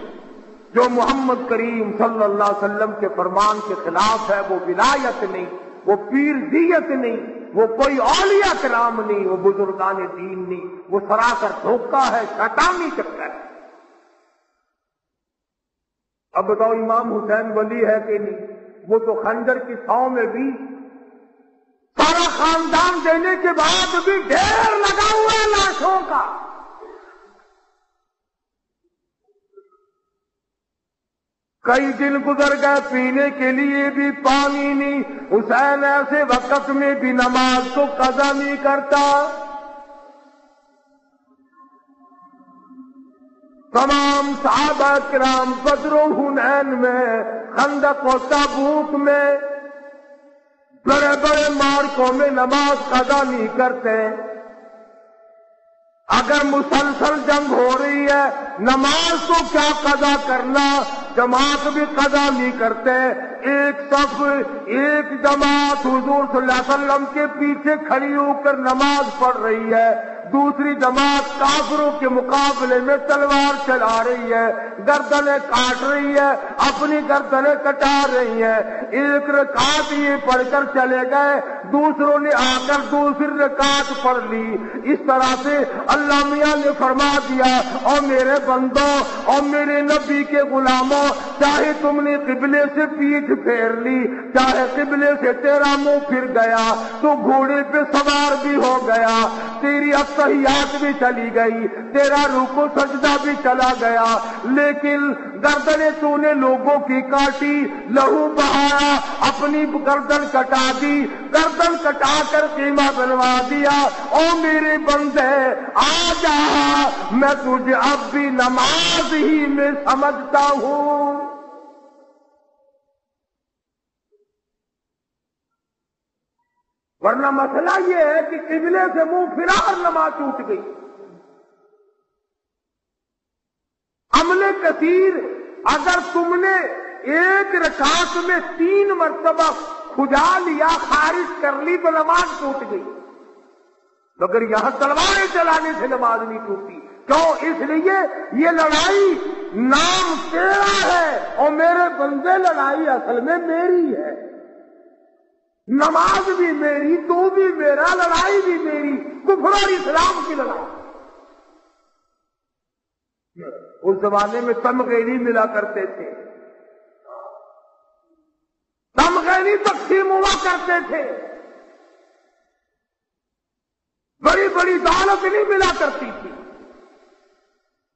جو محمد کریم صلی اللہ علیہ وسلم کے فرمان کے خلاف ہے وہ ولایت نہیں، وہ پیر دیت نہیں، وہ کوئی اولیاء کرام نہیں، وہ بزرگان دین نہیں، وہ سراسر دھوکہ ہے، شیطانی چکر ہے۔ اب بتاؤ امام حسین ولی ہے کہ نہیں؟ وہ تو خنجر کی چھاؤں میں بھی سارا خاندان دینے کے بعد بھی ڈھیر لگا ہوا ہے لاشوں کا۔ کئی دن گزر گئے پینے کے لیے بھی پانی نہیں، حسین ایسے وقت میں بھی نماز کو قضا نہیں کرتا۔ تمام صحابہ کرام بدر و حنین میں، خندق و تبوک میں، بڑے بڑے مارکوں میں نماز قضا نہیں کرتے۔ اگر مسلسل جنگ ہو رہی ہے نماز تو کیا قضا کرنا، جماعت بھی قضا نہیں کرتے۔ ایک صف ایک جماعت حضور صلی اللہ علیہ وسلم کے پیچھے کھڑی ہو کر نماز پڑھ رہی ہے، دوسری جماعت کافروں کے مقابلے میں تلوار چلا رہی ہے، گردنیں کاٹ رہی ہے، اپنی گردنیں کٹا رہی ہے۔ ایک رکعت یہ پڑھ کر چلے گئے، دوسروں نے آ کر دوسری رکعت پڑھ لی۔ اس طرح سے اللہ میاں نے فرما دیا، اور میرے بندوں اور میرے نبی کے غلاموں، چاہے تم نے قبلے سے پیٹھ پھیر لی، چاہے قبلے سے تیرا منہ پھر گیا، تو گھوڑے پہ سوار بھی ہو گیا، تیری التحیات بھی چلی گئی، تیرا رکوع سجدہ بھی چلا گیا، لیکن گردنیں تو نے لوگوں کی کاٹی، لہو بہایا، اپنی گردن کٹا دی، گردن کٹا کر قیمہ بنوا دیا۔ او میرے بندے آ جا، میں تجھے اب بھی نماز ہی میں سمجھتا ہوں۔ ورنہ مسئلہ یہ ہے کہ قبلے سے منہ پھرا اور نماز ٹوٹ گئی۔ عمل کثیر، اگر تم نے ایک رکعت میں 3 مرتبہ کھجا لیا، خارج کر لی تو نماز ٹوٹ گئی، مگر یہاں تلواریں چلانے سے نماز نہیں ٹوٹتی۔ کیوں؟ اس لیے یہ لڑائی نام تیرا ہے اور میرے بندے لڑائی اصل میں میری ہے، نماز بھی میری، تو بھی میرا، لڑائی بھی میری، کفر اور اسلام کی لڑائی۔ اس زمانے میں تمغے نہیں ملا کرتے تھے، تمغے نہیں تقسیم ہوا کرتے تھے، بڑی بڑی دولت نہیں ملا کرتی تھی۔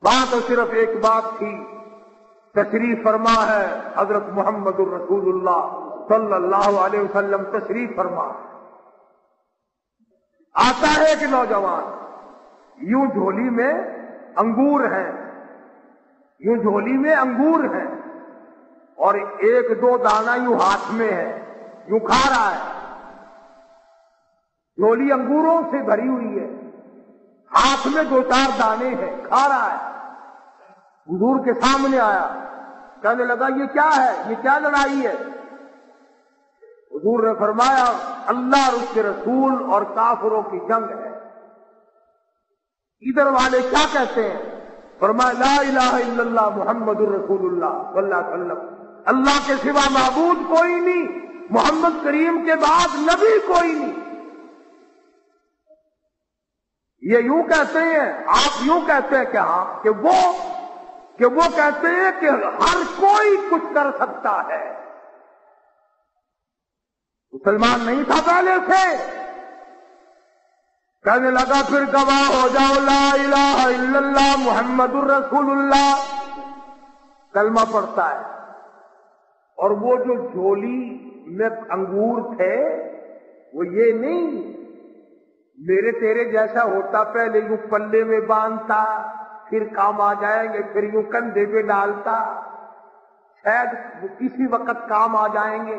بات تو صرف ایک بات تھی، تشریف فرما ہے حضرت محمد الرسول اللہ صلی اللہ علیہ وسلم، تشریف فرما۔ آتا ہے کہ نوجوان یوں جھولی میں انگور ہیں، یوں جھولی میں انگور ہیں، اور 1-2 دانہ یوں ہاتھ میں ہے، یوں کھا رہا ہے، جھولی انگوروں سے بھری ہوئی ہے، ہاتھ میں 2-4 دانے ہیں، کھا رہا ہے۔ حضور کے سامنے آیا، کہنے لگا یہ کیا ہے، یہ کیا لڑائی ہے؟ حضور نے فرمایا اللہ اور اس کے رسول اور کافروں کی جنگ ہے۔ ادھر والے کیا کہتے ہیں؟ فرمایا لا الہ الا اللہ محمد الرسول اللہ صلی اللہ علیہ وسلم، اللہ کے سوا معبود کوئی نہیں، محمد کریم کے بعد نبی کوئی نہیں۔ یہ یوں کہتے ہیں، آپ یوں کہتے ہیں کہ ہاں، کہ وہ کہتے ہیں کہ ہر کوئی کچھ کر سکتا ہے۔ مسلمان نہیں تھا پہلے سے، کہنے لگا پھر گواہ ہو جاؤ لا الہ الا اللہ محمد الرسول اللہ، کلمہ پڑھتا ہے۔ اور وہ جو جھولی میں انگور تھے وہ یہ نہیں میرے تیرے جیسا ہوتا، پہلے یوں پلے میں باندھتا، پھر کام آ جائیں گے، پھر یوں کندھے پہ ڈالتا، شاید وہ کسی وقت کام آ جائیں گے۔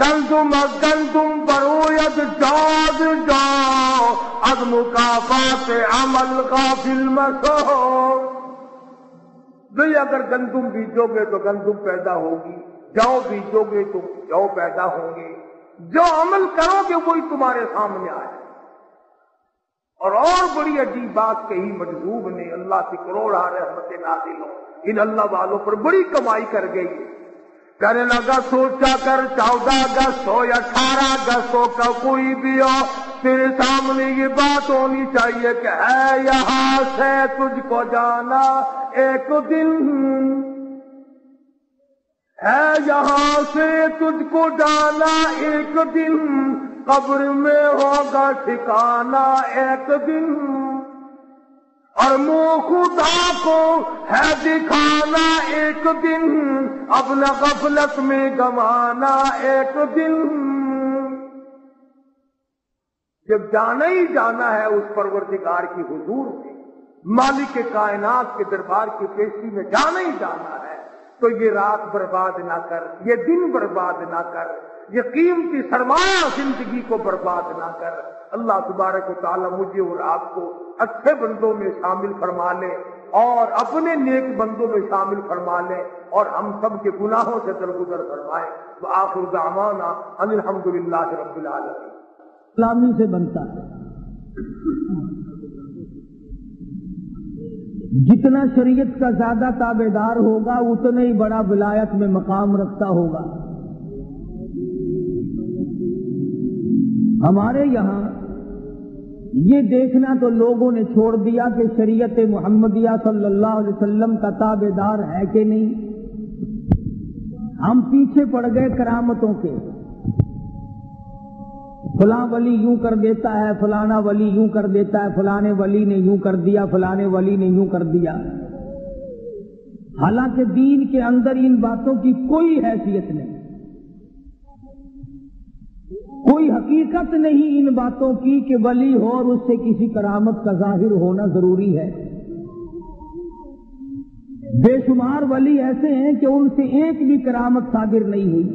گندم از گندم بروید جاد جا از مکافات عمل غافل مسو۔ بھئی اگر گندم بیجو گے تو گندم پیدا ہوگی، جو بیجو گے تو جو پیدا ہوں گے، جو عمل کرو گے وہی تمہارے سامنے آئے۔ اور بڑی عجیب بات کہی مجذوب نے، اللہ کی کروڑا رحمت نازل ہو، ان اللہ والوں پر بڑی کمائی کر گئی ہے۔ کہنے لگا سوچا کر 14 اگست ہو یا 18 اگست ہو کا کوئی بھی ہو، تیرے سامنے یہ بات ہونی چاہیے کہ ہے یہاں سے تجھ کو جانا ایک دن، ہے یہاں سے تجھ کو جانا ایک دن، قبر میں ہوگا ٹھکانا ایک دن، اور منہ خدا کو ہے دکھانا ایک دن، اپنا غفلت میں گنوانا ایک دن۔ جب جانا ہی جانا ہے اس پروردگار کی حضور میں، مالک کائنات کے دربار کی پیشی میں جانا ہی جانا ہے، تو یہ رات برباد نہ کر، یہ دن برباد نہ کر، یہ قیمتی سرمایہ زندگی کو برباد نہ کر۔ اللہ تبارک و تعالی مجھے اور آپ کو اچھے بندوں میں شامل فرما لے اور اپنے نیک بندوں میں شامل فرما لے، اور ہم سب کے گناہوں سے درگزر فرمائے۔ وآخر دعوانا ان الحمدللہ رب العالمین۔ اسلامی سے بنتا ہے، جتنا شریعت کا زیادہ تابعدار ہوگا اتنا ہی بڑا ولایت میں مقام رکھتا ہوگا۔ ہمارے یہاں یہ دیکھنا تو لوگوں نے چھوڑ دیا کہ شریعت محمدیہ صلی اللہ علیہ وسلم کا تابعدار ہے کہ نہیں۔ ہم پیچھے پڑ گئے کرامتوں کے، فلاں ولی یوں کر دیتا ہے، فلانا ولی یوں کر دیتا ہے، فلانے ولی نے یوں کر دیا، فلانے ولی نے یوں کر دیا، حالانکہ دین کے اندر ان باتوں کی کوئی حیثیت نہیں، کوئی حقیقت نہیں ان باتوں کی کہ ولی ہو اور اس سے کسی کرامت کا ظاہر ہونا ضروری ہے۔ بے شمار ولی ایسے ہیں کہ ان سے ایک بھی کرامت صادر نہیں ہوئی،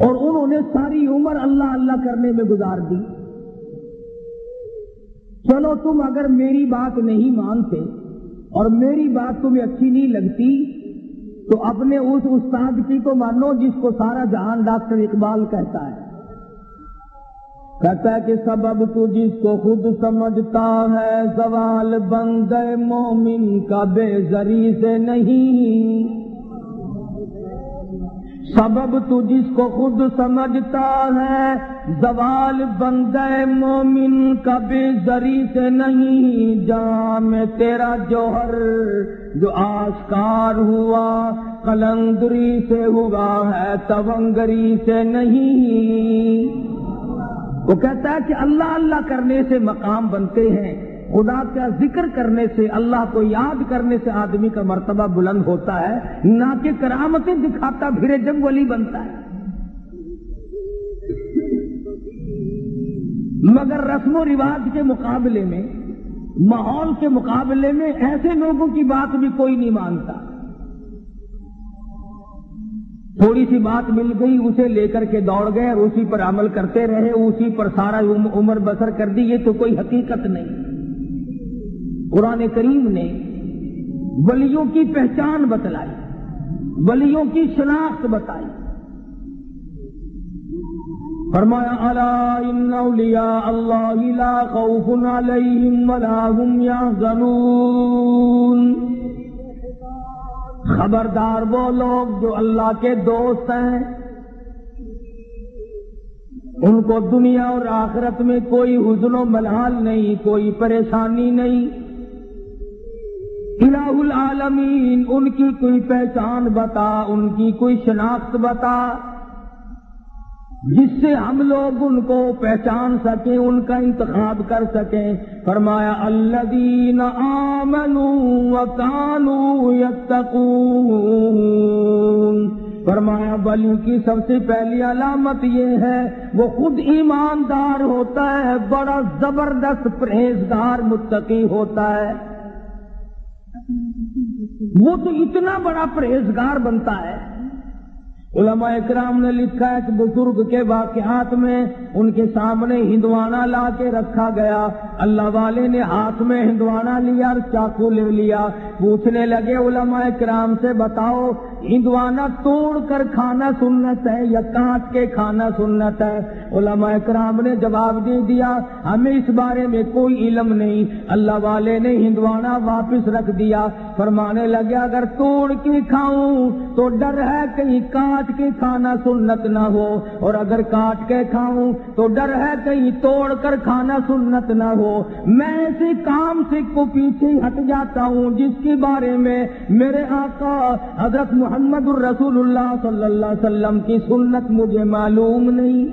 اور انہوں نے ساری عمر اللہ اللہ کرنے میں گزار دی۔ چلو تم اگر میری بات نہیں مانتے اور میری بات تمہیں اچھی نہیں لگتی تو اپنے اس استاد کی تو مانو جس کو سارا جہان ڈاکٹر اقبال کہتا ہے کہ سبب تو جس کو خود سمجھتا ہے، زوال بندے مومن کا بے زری سے نہیں۔ سبب تو جس کو خود سمجھتا ہے، زوال بندے مومن کا بے زری سے نہیں۔ جہاں میں تیرا جوہر جو آشکار ہوا، قلندری سے ہوا ہے، تونگری سے نہیں۔ وہ کہتا ہے کہ اللہ اللہ کرنے سے مقام بنتے ہیں، خدا کا ذکر کرنے سے، اللہ کو یاد کرنے سے آدمی کا مرتبہ بلند ہوتا ہے، نہ کہ کرامتیں دکھاتا پھرے جب ولی بنتا ہے۔ مگر رسم و رواج کے مقابلے میں، ماحول کے مقابلے میں ایسے لوگوں کی بات بھی کوئی نہیں مانتا۔ تھوڑی سی بات مل گئی، اسے لے کر کے دوڑ گئے اور اسی پر عمل کرتے رہے، اسی پر سارا عمر بسر کر دی۔ یہ تو کوئی حقیقت نہیں۔ قرآن کریم نے ولیوں کی پہچان بتلائی، ولیوں کی شناخت بتائی۔ فرمایا الا ان اولیاء اللہ لا خوف علیہم ولا هم يحزنون۔ خبردار وہ لوگ جو اللہ کے دوست ہیں، ان کو دنیا اور آخرت میں کوئی حزن و ملال نہیں، کوئی پریشانی نہیں۔ الہ العالمین، ان کی کوئی پہچان بتا، ان کی کوئی شناخت بتا جس سے ہم لوگ ان کو پہچان سکیں، ان کا انتخاب کر سکیں۔ فرمایا الذین آمنوا وکانوا یتقون۔ فرمایا ولی کی سب سے پہلی علامت یہ ہے وہ خود ایماندار ہوتا ہے، بڑا زبردست پرہیزگار متقی ہوتا ہے۔ وہ تو اتنا بڑا پرہیزگار بنتا ہے علماء اکرام نے لکھا ہے کہ بزرگ کے واقعات میں ان کے سامنے ہندوانا لا کے رکھا گیا. اللہ والے نے ہاتھ میں ہندوانا لیا اور چاقو لے لیا. پوچھنے لگے علماء اکرام سے بتاؤ ہندوانا توڑ کر کھانا سنت ہے یا کاٹ کے کھانا سنت ہے؟ علماء اکرام نے جواب دے دیا ہمیں اس بارے میں کوئی علم نہیں. اللہ والے نے ہندوانا واپس رکھ دیا. فرمانے لگے اگر توڑ کے کھاؤں تو ڈر ہے کہیں کاٹ کے کھانا سنت نہ ہو، اور اگر کاٹ کے کھاؤں تو ڈر ہے کہیں توڑ کر کھانا سنت نہ ہو. میں ایسے کام سے کو پیچھے ہٹ جاتا ہوں جس کے بارے میں میرے آقا حضرت محمد الرسول اللہ صلی اللہ علیہ وسلم کی سنت مجھے معلوم نہیں.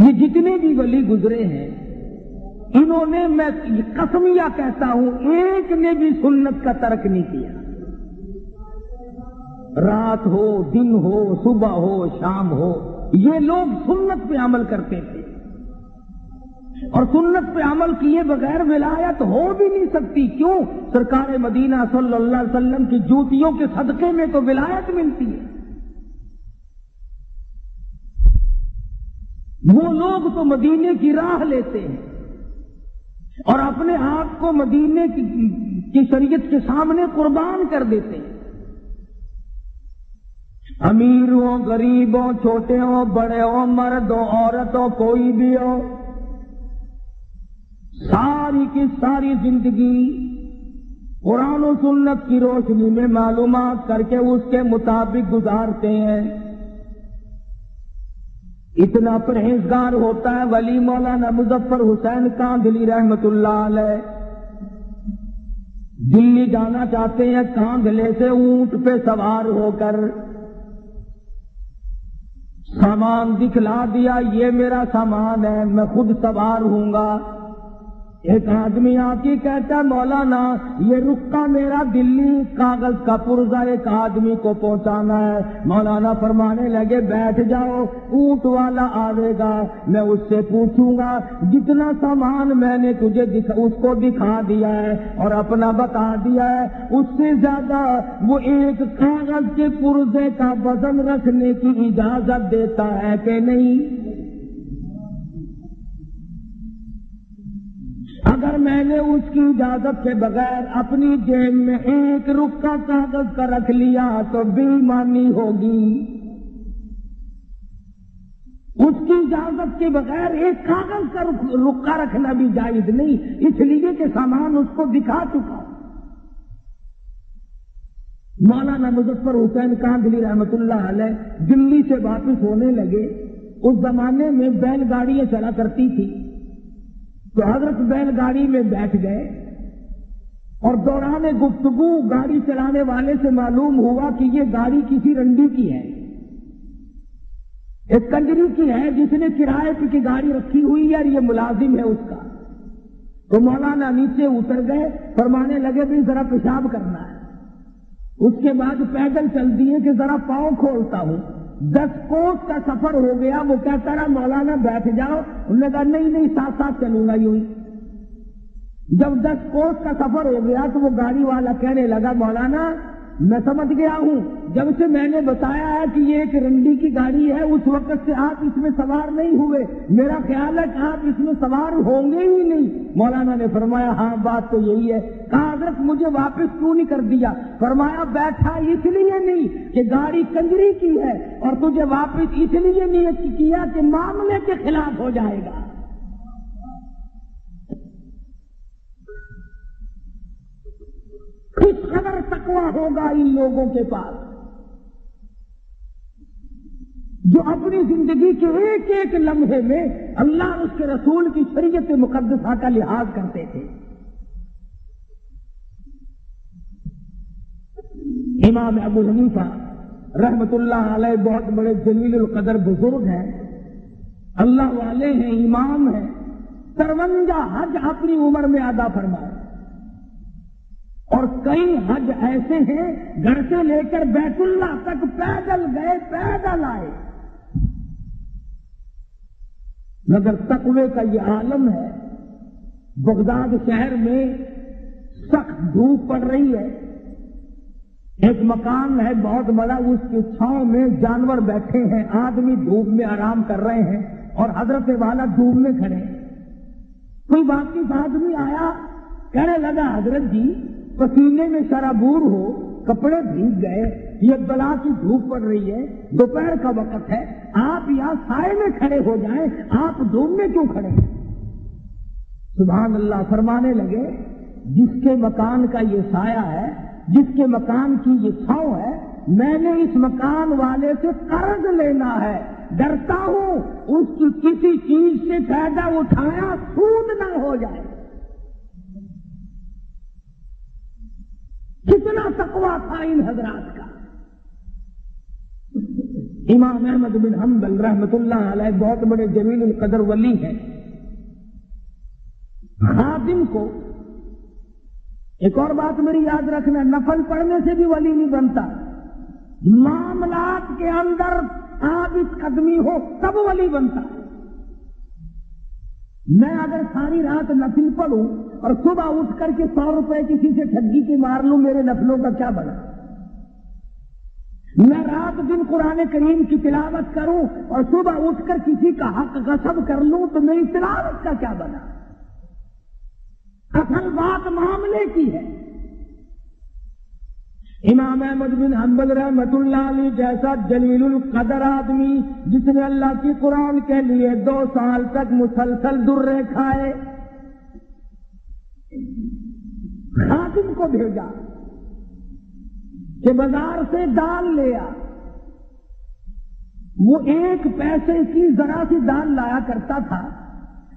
یہ جتنے بھی ولی گزرے ہیں انہوں نے، میں قسمیہ کہتا ہوں، ایک نے بھی سنت کا ترک نہیں کیا. رات ہو، دن ہو، صبح ہو، شام ہو، یہ لوگ سنت پہ عمل کرتے تھے. اور سنت پہ عمل کیے بغیر ولایت ہو بھی نہیں سکتی. کیوں؟ سرکار مدینہ صلی اللہ علیہ وسلم کی جوتیوں کے صدقے میں تو ولایت ملتی ہے. وہ لوگ تو مدینے کی راہ لیتے ہیں اور اپنے آپ کو مدینے کی شریعت کے سامنے قربان کر دیتے ہیں. امیر ہو، غریب ہو، چھوٹے ہو، بڑے ہو، مرد ہو، عورت ہو، کوئی بھی ہو، ساری کی ساری زندگی قرآن و سنت کی روشنی میں معلومات کر کے اس کے مطابق گزارتے ہیں. اتنا پرہیزگار ہوتا ہے ولی مولانا مظفر حسین کاندھلی رحمت اللہ علیہ. دلی جانا چاہتے ہیں کاندھلے سے اونٹ پہ سوار ہو کر، سامان دکھلا دیا یہ میرا سامان ہے میں خود سوار ہوں گا. ایک آدمی آ کے کہتا مولانا یہ رکا میرا دلی کاغذ کا پرزہ ایک آدمی کو پہنچانا ہے. مولانا فرمانے لگے بیٹھ جاؤ، اونٹ والا آئے گا، میں اس سے پوچھوں گا جتنا سامان میں نے تجھے اس کو دکھا دیا ہے اور اپنا بتا دیا ہے اس سے زیادہ وہ ایک کاغذ کے پرزے کا وزن رکھنے کی اجازت دیتا ہے کہ نہیں؟ اگر میں نے اس کی اجازت کے بغیر اپنی جیب میں ایک رکا کاغذ کا رکھ لیا تو بے ایمانی ہوگی. اس کی اجازت کے بغیر ایک کاغذ کا رکا رکھنا بھی جائز نہیں، اس لیے کہ سامان اس کو دکھا چکا. مولانا مظفر حسین کاندھلی رحمت اللہ علیہ دلی سے واپس ہونے لگے. اس زمانے میں بیل گاڑیاں چلا کرتی تھی تو حضرت بیل گاڑی میں بیٹھ گئے اور دوران گفتگو گاڑی چلانے والے سے معلوم ہوا کہ یہ گاڑی کسی رنڈی کی ہے، ایک کنجری کی ہے جس نے کرائے پہ کی گاڑی رکھی ہوئی ہے اور یہ ملازم ہے اس کا. تو مولانا نیچے اتر گئے، فرمانے لگے بھی ذرا پیشاب کرنا ہے. اس کے بعد پیدل چل دیے کہ ذرا پاؤں کھولتا ہوں. 10 کوس کا سفر ہو گیا. وہ کہتا رہا مولانا بیٹھ جاؤ. انہوں نے کہا نہیں ساتھ ساتھ چلوں گا یوں ہی. جب 10 کوس کا سفر ہو گیا تو وہ گاڑی والا کہنے لگا مولانا میں سمجھ گیا ہوں، جب سے میں نے بتایا ہے کہ یہ ایک رنڈی کی گاڑی ہے اس وقت سے آپ اس میں سوار نہیں ہوئے، میرا خیال ہے کہ آپ اس میں سوار ہوں گے ہی نہیں. مولانا نے فرمایا ہاں بات تو یہی ہے. کہا حضرت مجھے واپس کیوں نہیں کر دیا؟ فرمایا بیٹھا اس لیے نہیں کہ گاڑی کنجری کی ہے اور تجھے واپس اس لیے نہیں کیا کہ معاملے کے خلاف ہو جائے گا. کس قدر تقویٰ ہوگا ان لوگوں کے پاس جو اپنی زندگی کے ایک ایک لمحے میں اللہ اور اس کے رسول کی شریعت مقدسہ کا لحاظ کرتے تھے. امام ابو حنیفہ رحمت اللہ علیہ بہت بڑے جلیل القدر بزرگ ہیں، اللہ والے ہیں، امام ہیں. 53 حج اپنی عمر میں ادا فرمائے اور کئی حج ایسے ہیں گھر سے لے کر بیت اللہ تک پیدل گئے پیدل آئے. مگر تقوی کا یہ عالم ہے. بغداد شہر میں سخت دھوپ پڑ رہی ہے، ایک مکان ہے بہت بڑا، اس کی چھاؤں میں جانور بیٹھے ہیں، آدمی دھوپ میں آرام کر رہے ہیں اور حضرت والا دھوپ میں کھڑے۔ کوئی واقف آدمی آیا، کہنے لگا حضرت جی پسینے میں شرابور ہو، کپڑے بھیگ گئے، یہ بلا کی دھوپ پڑ رہی ہے، دوپہر کا وقت ہے، آپ یہاں سائے میں کھڑے ہو جائیں، آپ دھوپ میں کیوں کھڑے ہیں؟ سبحان اللہ، فرمانے لگے جس کے مکان کا یہ سایہ ہے، جس کے مکان کی یہ چھاؤں ہے، میں نے اس مکان والے سے قرض لینا ہے، ڈرتا ہوں اس کی کسی چیز سے فائدہ اٹھایا سود نہ ہو جائے۔ کتنا تقویٰ تھا ان حضرات کا۔ امام احمد بن حنبل رحمۃ اللہ علیہ بہت بڑے جلیل القدر ولی ہیں۔ خادم کو ایک اور بات میری یاد رکھنا، نفل پڑھنے سے بھی ولی نہیں بنتا، معاملات کے اندر ثابت قدمی ہو تب ولی بنتا۔ میں اگر ساری رات نفل پڑھوں اور صبح اٹھ کر کے 100 روپے کسی سے ٹھگی کے مار لوں، میرے نفلوں کا کیا بنا؟ میں رات دن قرآن کریم کی تلاوت کروں اور صبح اٹھ کر کسی کا حق غصب کر لوں تو میری تلاوت کا کیا بنا؟ اصل بات معاملے کی ہے۔ امام احمد بن حنبل رحمۃ اللہ علیہ جیسا جلیل القدر آدمی، جس نے اللہ کی قرآن کے لیے 2 سال تک مسلسل درے کھائے، خادم کو بھیجا کہ بازار سے دال لے آ۔ وہ 1 پیسے کی ذرا سی دال لایا کرتا تھا۔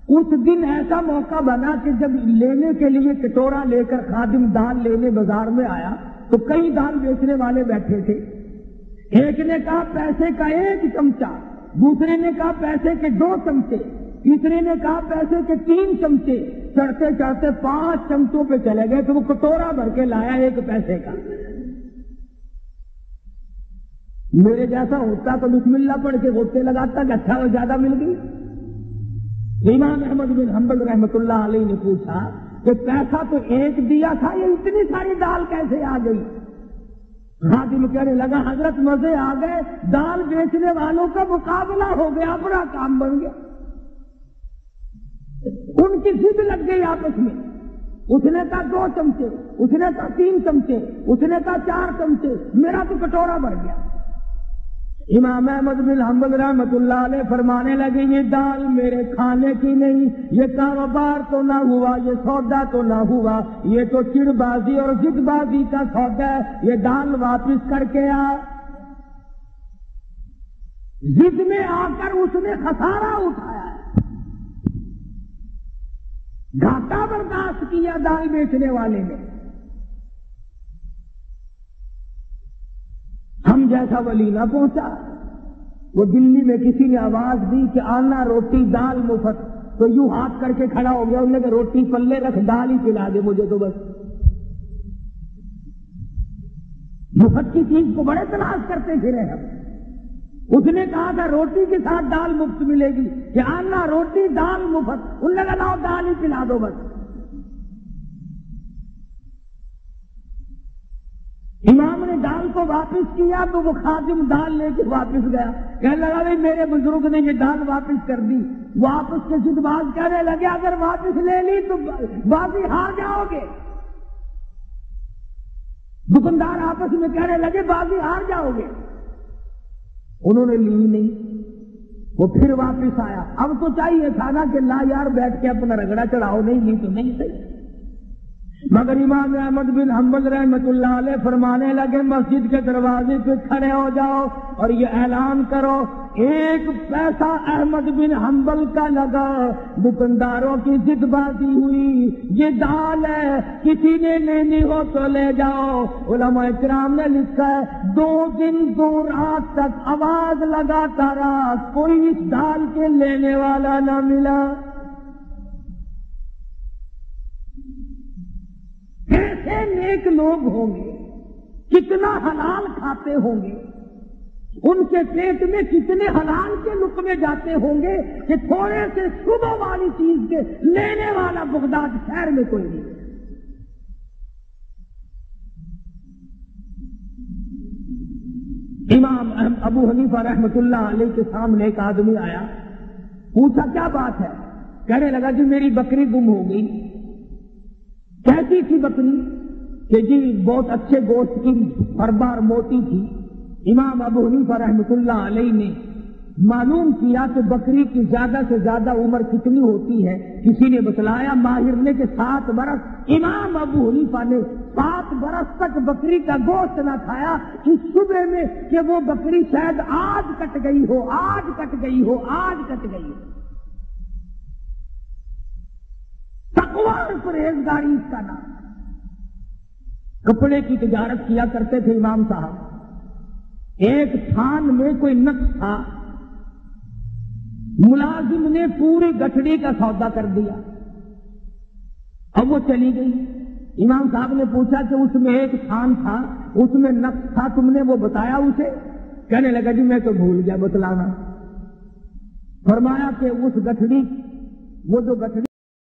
اس دن ایسا موقع بنا کہ جب لینے کے لیے کٹورا لے کر خادم دال لینے بازار میں آیا تو کئی دال بیچنے والے بیٹھے تھے۔ ایک نے کہا پیسے کا 1 چمچہ، دوسرے نے کہا پیسے کے 2 چمچے، تیسرے نے کہا پیسے کے 3 چمچے، چڑھتے چڑھتے 5 چمچوں پہ چلے گئے تو وہ کٹورا بھر کے لایا 1 پیسے کا۔ میرے جیسا ہوتا تو بسم اللہ پڑھ کے غصے لگاتا کہ اچھا وہ زیادہ مل گئی۔ امام احمد بن حنبل رحمۃ اللہ علیہ نے پوچھا کہ پیسہ تو 1 دیا تھا، یہ اتنی ساری دال کیسے آ گئی؟ خادم کہنے لگا حضرت مزے آ گئے، دال بیچنے والوں کا مقابلہ ہو گیا، بڑا کام بن گیا۔ ان کی ضد لگ گئی آپس میں، اس نے کہا 2 چمچے، اس نے کہا 3 چمچے، اس نے کہا 4 چمچے، میرا تو کٹورا بھر گیا۔ امام احمد بن حنبل رحمۃ اللہ علیہ فرمانے لگے یہ دال میرے کھانے کی نہیں، یہ کاروبار تو نہ ہوا، یہ سودا تو نہ ہوا، یہ تو چڑ بازی اور ضد بازی کا سودا ہے، یہ دال واپس کر کے آ۔ ضد میں آ کر اس نے خسارہ اٹھایا ہے، گھاٹا برداشت کیا دال بیچنے والے نے۔ ہم جیسا ولی نہ پہنچا۔ وہ دلی میں کسی نے آواز دی کہ آنا روٹی دال مفت، تو یوں ہاتھ کر کے کھڑا ہو گیا، انہوں نے کہا روٹی پلے رکھ، دال ہی پلا دے مجھے تو بس۔ مفت کی چیز کو بڑے تلاش کرتے پھرے ہم۔ اس نے کہا تھا روٹی کے ساتھ دال مفت ملے گی، کہ آنا روٹی دال مفت، انہوں نے کہا لاؤ دال ہی پلا دو بس۔ امام نے دال کو واپس کیا تو وہ خادم دال لے کے واپس گیا، کہنے لگا بھائی میرے بزرگ نے یہ دال واپس کر دی۔ واپس کے ضد باز کہنے لگے اگر واپس لے لی تو بازی ہار جاؤ گے۔ دکاندار آپس میں کہنے لگے بازی ہار جاؤ گے۔ انہوں نے لی نہیں، وہ پھر واپس آیا۔ اب تو چاہیے تھا نا کہ لا یار بیٹھ کے اپنا رگڑا چڑھاؤ، نہیں لی تو نہیں صحیح۔ مگر امام احمد بن حنبل رحمۃ اللہ علیہ فرمانے لگے مسجد کے دروازے پہ کھڑے ہو جاؤ اور یہ اعلان کرو 1 پیسہ احمد بن حنبل کا لگا، دکانداروں کی ضد بازی ہوئی، یہ دال ہے کسی نے لینی ہو تو لے جاؤ۔ علماء کرام نے لکھا ہے 2 دن 2 رات تک آواز لگاتا رہا، کوئی اس دال کے لینے والا نہ ملا۔ کیسے نیک لوگ ہوں گے، کتنا حلال کھاتے ہوں گے، ان کے پیٹ میں کتنے حلال کے لقمے جاتے ہوں گے کہ تھوڑے سے صبح والی چیز کے لینے والا بغداد شہر میں کوئی نہیں۔ امام ابو حنیفہ رحمۃ اللہ علیہ کے سامنے ایک آدمی آیا، پوچھا کیا بات ہے؟ کہنے لگا جی میری بکری گم ہو گئی۔ کیسی تھی بکری؟ کہ جی بہت اچھے گوشت کی، پربار موٹی تھی۔ امام ابو حنیفہ رحمۃ اللہ علیہ نے معلوم کیا کہ بکری کی زیادہ سے زیادہ عمر کتنی ہوتی ہے؟ کسی نے بتلایا ماہر نے کہ 7 برس۔ امام ابو حنیفہ نے 7 برس تک بکری کا گوشت نہ کھایا، اس صبح میں کہ وہ بکری شاید آج کٹ گئی ہو، آج کٹ گئی ہو، آج کٹ گئی ہو۔ تقویٰ اور پرہیزگاری اس کا نام۔ کپڑے کی تجارت کیا کرتے تھے امام صاحب۔ ایک تھان میں کوئی نقص تھا، ملازم نے پوری گٹھڑی کا سودا کر دیا، اب وہ چلی گئی۔ امام صاحب نے پوچھا کہ اس میں ایک تھان تھا، اس میں نقص تھا، تم نے وہ بتایا اسے؟ کہنے لگا جی میں تو بھول گیا بتلانا۔ فرمایا کہ اس گٹھڑی، وہ جو گٹھڑی